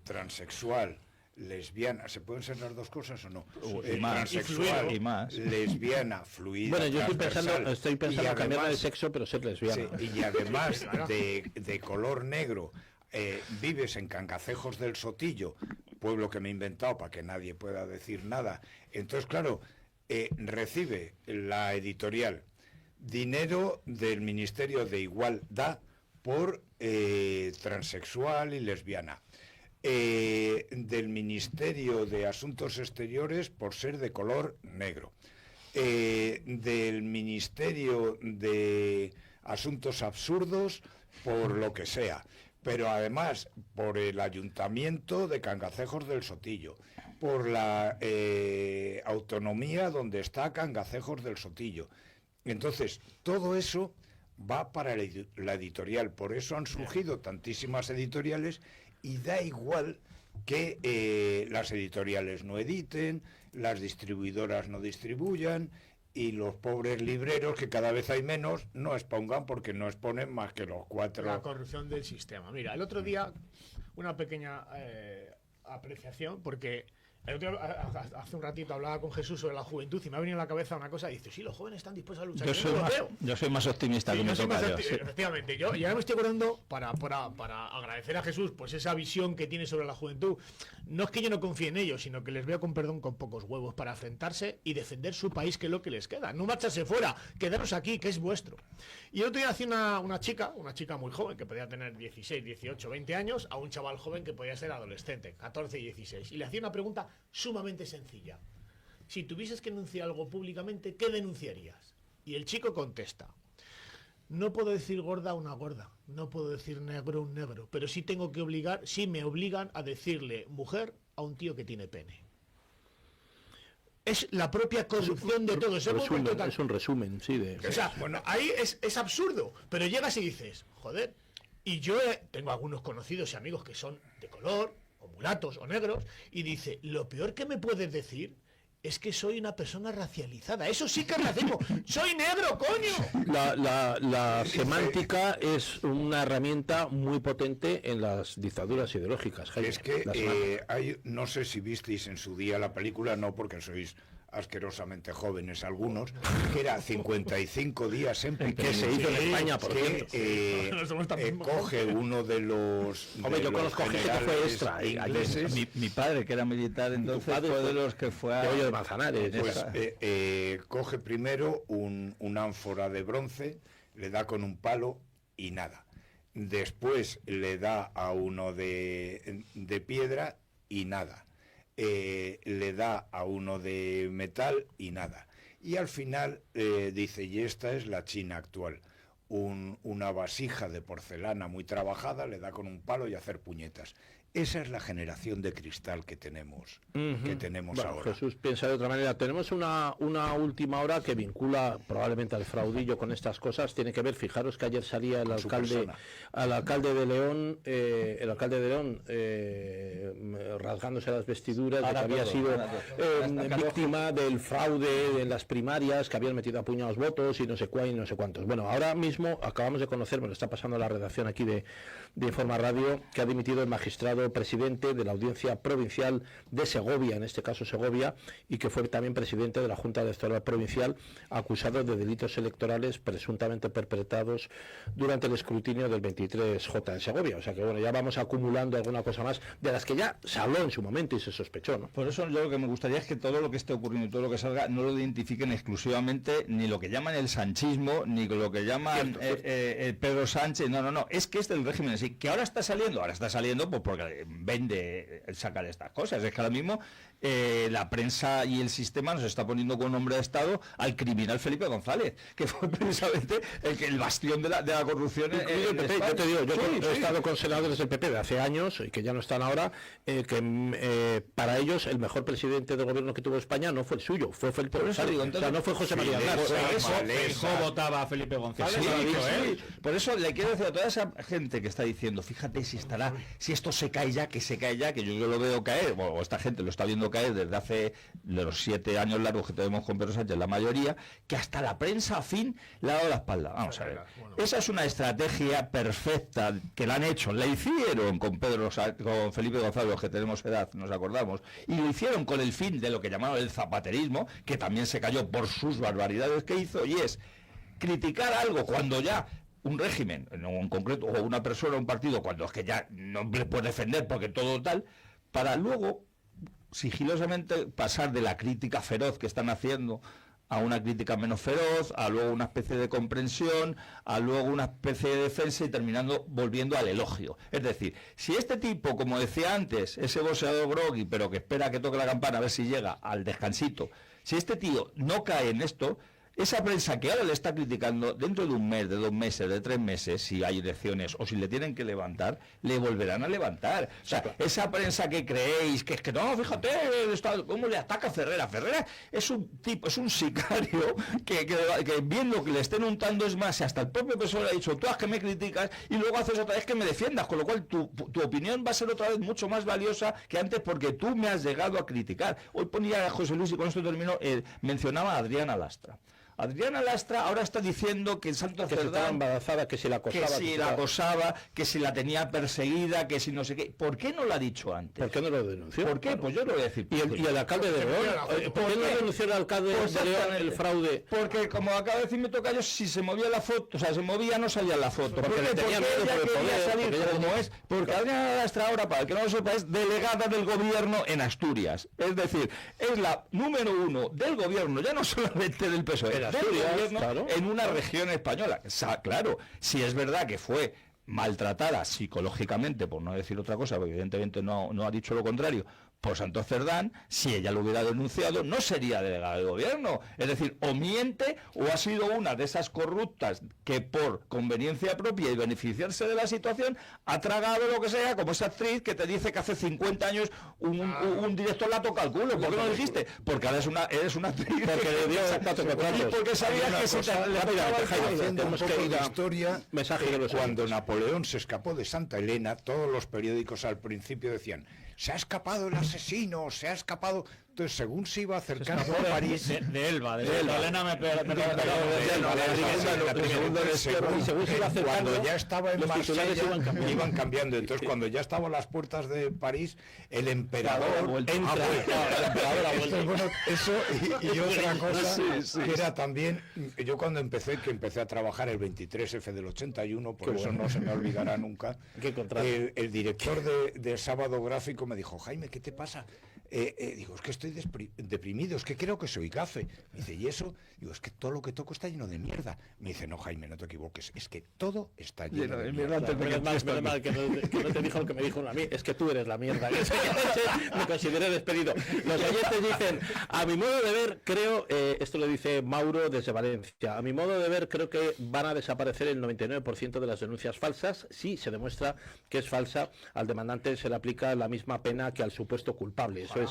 transexual, lesbiana, ¿se pueden ser las dos cosas o no? Y más, transexual, y más. lesbiana, fluida, Bueno, yo estoy transversal, pensando y en cambiar de además- sexo, pero ser lesbiana. Sí, y además de color negro, vives en Cangacejos del Sotillo, pueblo que me he inventado para que nadie pueda decir nada. Entonces, claro, recibe la editorial dinero del Ministerio de Igualdad por transexual y lesbiana. Del Ministerio de Asuntos Exteriores por ser de color negro. Del Ministerio de Asuntos Absurdos por lo que sea, pero además por el Ayuntamiento de Cangacejos del Sotillo, por la autonomía donde está Cangacejos del Sotillo. Entonces, todo eso va para la editorial, por eso han surgido tantísimas editoriales y da igual que las editoriales no editen, las distribuidoras no distribuyan y los pobres libreros, que cada vez hay menos, no expongan porque no exponen más que los 4. La corrupción del sistema. Mira, el otro día, una pequeña apreciación, porque el otro día, hace un ratito hablaba con Jesús sobre la juventud y me ha venido a la cabeza una cosa y dice, sí, los jóvenes están dispuestos a luchar. Yo soy más optimista Sí, que yo mi soy más tocayo. Sí. efectivamente, yo ya me estoy acordando para agradecer a Jesús pues esa visión que tiene sobre la juventud. No es que yo no confíe en ellos, sino que les veo con perdón con pocos huevos para enfrentarse y defender su país, que es lo que les queda. No marcharse fuera, quedaros aquí, que es vuestro. Y el otro día hacía una chica muy joven, que podía tener 16, 18, 20 años, a un chaval joven que podía ser adolescente, 14 y 16. Y le hacía una pregunta sumamente sencilla. Si tuvieses que denunciar algo públicamente, ¿qué denunciarías? Y el chico contesta, no puedo decir gorda a una gorda, no puedo decir negro a un negro, pero sí me obligan a decirle mujer a un tío que tiene pene. Es la propia corrupción de todo. Es un resumen, sí. O sea, bueno, ahí es absurdo, pero llegas y dices, joder, y yo tengo algunos conocidos y amigos que son de color, o mulatos, o negros, y dice, lo peor que me puedes decir es que soy una persona racializada. Eso sí que es racismo. ¡Soy negro, coño! La semántica es una herramienta muy potente en las dictaduras ideológicas, Jaime. Es que no sé si visteis en su día la película, no porque sois asquerosamente jóvenes algunos, que era 55 días en Pekín, que se hizo en España, por que cierto. coge uno de los Hombre, yo conozco gente que fue extra ingleses. Mi padre, que era militar entonces, fue de los que fue a... Hoyo de Manzanares. Pues coge primero una ánfora de bronce, le da con un palo y nada. Después le da a uno de piedra y nada. Le da a uno de metal y nada. Y al final dice, y esta es la China actual. Una vasija de porcelana muy trabajada, le da con un palo y hacer puñetas. Esa es la generación de cristal que tenemos, Bueno, ahora. Jesús piensa de otra manera. Tenemos una última hora que vincula probablemente al fraudillo con estas cosas. Tiene que ver, fijaros que ayer salía el alcalde de León, rasgándose las vestiduras de que había sido víctima del fraude en las primarias, que habían metido a puñados votos y no sé cuál y no sé cuántos. Bueno, ahora mismo acabamos de conocer, me lo está pasando la redacción aquí de Informa Radio, que ha dimitido el magistrado sido presidente de la Audiencia Provincial de Segovia, en este caso Segovia, y que fue también presidente de la Junta Electoral Provincial, acusado de delitos electorales presuntamente perpetrados durante el escrutinio del 23J en Segovia. O sea que bueno, ya vamos acumulando alguna cosa más de las que ya se habló en su momento y se sospechó, ¿no? Por eso yo lo que me gustaría es que todo lo que esté ocurriendo y todo lo que salga no lo identifiquen exclusivamente ni lo que llaman el sanchismo, ni lo que llaman Pedro Sánchez. No, es que es del régimen así, que ahora está saliendo pues porque vende sacar estas cosas. Es que ahora mismo la prensa y el sistema nos está poniendo con nombre de Estado al criminal Felipe González, que fue precisamente el bastión de la corrupción. El PP, yo te digo, yo he estado con senadores del PP de hace años, y que ya no están ahora, que para ellos el mejor presidente de gobierno que tuvo España no fue el suyo, fue Felipe González. O sea, no fue José María Aznar. Feijóo votaba a Felipe González. Por eso le quiero decir a toda esa gente que está diciendo, fíjate si esto se cae ya, que yo lo veo caer, o esta gente lo está viendo caer desde hace de los 7 años largos que tenemos con Pedro Sánchez, la mayoría, que hasta la prensa afín le ha dado la espalda. Vamos a ver. Esa es una estrategia perfecta que la han hecho, la hicieron con Felipe González, los que tenemos edad, nos acordamos, y lo hicieron con el fin de lo que llamaron el zapaterismo, que también se cayó por sus barbaridades que hizo, y es criticar algo cuando ya un régimen, en concreto, o una persona, un partido, cuando es que ya no le puede defender porque todo tal, para luego sigilosamente pasar de la crítica feroz que están haciendo a una crítica menos feroz, a luego una especie de comprensión, a luego una especie de defensa y terminando volviendo al elogio. Es decir, si este tipo, como decía antes, ese boxeador groggy, pero que espera que toque la campana a ver si llega al descansito, si este tío no cae en esto, esa prensa que ahora le está criticando, dentro de un mes, de 2 meses, de 3 meses, si hay elecciones o si le tienen que levantar, le volverán a levantar. O sea, esa prensa que creéis que es que no, fíjate, cómo le ataca a Ferrera. Ferrera es un tipo, es un sicario que viendo que le estén untando, es más, hasta el propio PSOE le ha dicho, tú haz que me criticas y luego haces otra vez que me defiendas, con lo cual tu opinión va a ser otra vez mucho más valiosa que antes porque tú me has llegado a criticar. Hoy ponía a José Luis, y con esto termino, mencionaba a Adriana Lastra. Adriana Lastra ahora está diciendo que el Santo que estaba embarazada, que si la acosaba, que si la tenía perseguida, que si no sé qué. ¿Por qué no lo ha dicho antes? ¿Por qué no lo denunció? ¿Por qué? Bueno, pues yo lo voy a decir. ¿Y el alcalde de León? ¿Por qué no denunció el alcalde de León el fraude? Porque, como acaba de decirme Tocayo, si se movía la foto, o sea, se movía, no salía la foto. Porque le tenía miedo por el poder. Como es, porque Adriana Lastra ahora, para el que no lo sepa, es delegada del gobierno en Asturias. Es decir, es la número 1 del gobierno, ya no solamente del PSOE, del gobierno, claro, en una región española. O sea, claro, si es verdad que fue maltratada psicológicamente, por no decir otra cosa, porque evidentemente no ha dicho lo contrario, por Santos Cerdán, si ella lo hubiera denunciado, no sería delegada del gobierno. Es decir, o miente o ha sido una de esas corruptas que por conveniencia propia y beneficiarse de la situación ha tragado lo que sea, como esa actriz que te dice que hace 50 años un director la toca al culo. ¿Por qué no lo dijiste? Porque ahora eres una actriz. Porque le dio 4 contratos. Porque sabías que se te la historia. Mensaje de los cuando Napoleón se escapó de Santa Elena, todos los periódicos al principio decían: se ha escapado el asesino, se ha escapado. Entonces, según se iba acercando a París, de Elba, de Elena según se iba acercando, cuando ya estaba en Marsella, iban cambiando. Entonces, cuando ya estaba a las puertas de París, el emperador eso y otra cosa que era también, yo cuando empecé a trabajar el 23F del 81, por eso no se me olvidará nunca, el director de Sábado Gráfico me dijo: Jaime, ¿qué te pasa? Digo, es que estoy deprimido, es que creo que soy gafe. Me dice: ¿y eso? Digo, es que todo lo que toco está lleno de mierda. Me dice: no, Jaime, no te equivoques, es que todo está lleno de mierda. Menos mal que no te dijo lo que me dijo a mí, es que tú eres la mierda. Me considero despedido. Los oyentes dicen: a mi modo de ver, creo, esto lo dice Mauro desde Valencia, a mi modo de ver, creo que van a desaparecer el 99% de las denuncias falsas. Si se demuestra que es falsa, al demandante se le aplica la misma pena que al supuesto culpable. Eso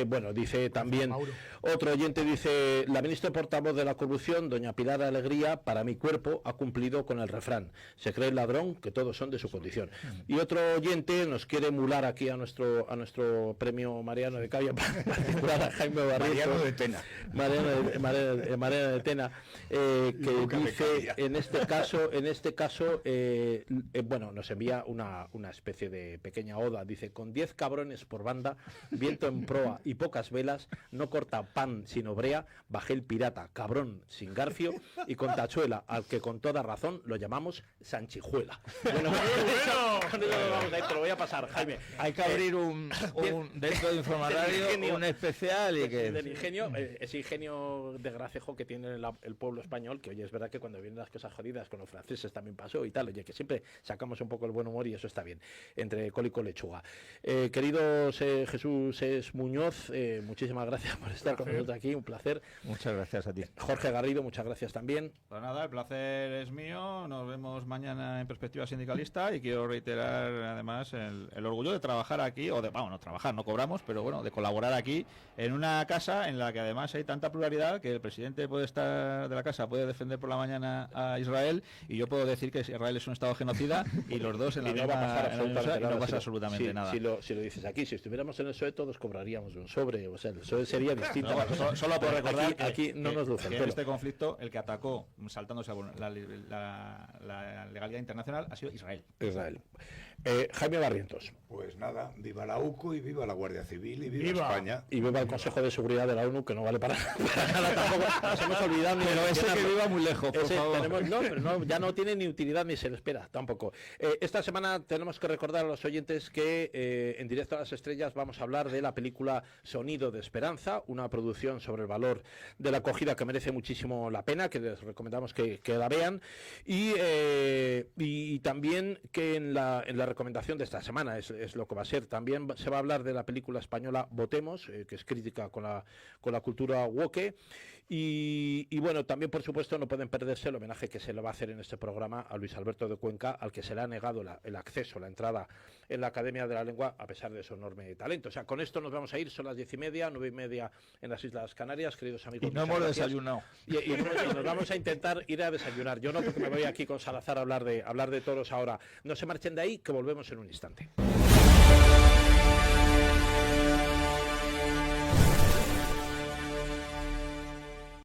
bueno, dice también Mauro. otro oyente, dice: la ministra portavoz de la corrupción, doña Pilar Alegría, para mi cuerpo ha cumplido con el refrán: se cree el ladrón que todos son de su condición. Y otro oyente nos quiere emular aquí a nuestro premio Mariano de Cavia, particular a Jaime Barrientos, Mariano de Tena. Mariano de Tena, que Boca de dice, Cavia. en este caso, bueno, nos envía una especie de pequeña oda. Dice: con 10 cabrones por banda, viento en proa y pocas velas, no corta pan sin obrea, bajé el pirata, cabrón sin garfio, y con tachuela, al que con toda razón lo llamamos Sanchijuela. Bueno, con eso lo vamos a ir, te lo voy a pasar, Jaime. Hay que abrir un dentro de Informa del Radio ingenio. un especial y que Del ingenio, ese ingenio de gracejo que tiene el pueblo español, que oye, es verdad que cuando vienen las cosas jodidas con los franceses también pasó y tal, oye, que siempre sacamos un poco el buen humor y eso está bien, entre col y con lechuga. Querido Jesús Muñoz, muchísimas gracias por estar con nosotros aquí, un placer. muchas gracias a ti. Jorge Garrido, muchas gracias también. Pues nada, el placer es mío. Nos vemos mañana en Perspectiva Sindicalista y quiero reiterar además el orgullo de trabajar aquí, no trabajar, no cobramos, pero bueno, de colaborar aquí en una casa en la que además hay tanta pluralidad que el presidente puede estar de la casa, puede defender por la mañana a Israel y yo puedo decir que Israel es un estado genocida y los dos en la Y no va a pasar absolutamente nada. no pasa Si lo- absolutamente si- nada. Si lo dices aquí, si estuviéramos en el PSOE todos cobraríamos de un sobre, o sea, el PSOE sería distinto. No, solo por recordar aquí no nos luce el que en pelo. este conflicto el que atacó saltándose la legalidad internacional ha sido Israel. Israel. Jaime Barrientos. Pues nada, viva la UCO y viva la Guardia Civil y viva ¡Viva! España. Y viva el Consejo de Seguridad de la ONU, que no vale para nada tampoco. Nos hemos olvidado ni de Pero ese que mencionarlo. viva muy lejos, por Ese favor. pero ya no tiene ni utilidad ni se le espera tampoco. Esta semana tenemos que recordar a los oyentes que en Directo a las Estrellas vamos a hablar de la película Sonido de Esperanza, una producción sobre el valor de la acogida que merece muchísimo la pena, que les recomendamos que la vean. Y también que en la recomendación de esta semana es lo que va a ser. También se va a hablar de la película española Votemos, que es crítica con la cultura woke. Y bueno, también por supuesto no pueden perderse el homenaje que se le va a hacer en este programa a Luis Alberto de Cuenca, al que se le ha negado el acceso, la entrada en la Academia de la Lengua a pesar de su enorme talento. O sea, con esto nos vamos a ir, son las 10:30, 9:30 en las Islas Canarias, queridos amigos. Y no muchas hemos gracias. desayunado. Y nos vamos a intentar ir a desayunar. Yo no, porque me voy aquí con Salazar a hablar de toros ahora. No se marchen de ahí, que volvemos en un instante.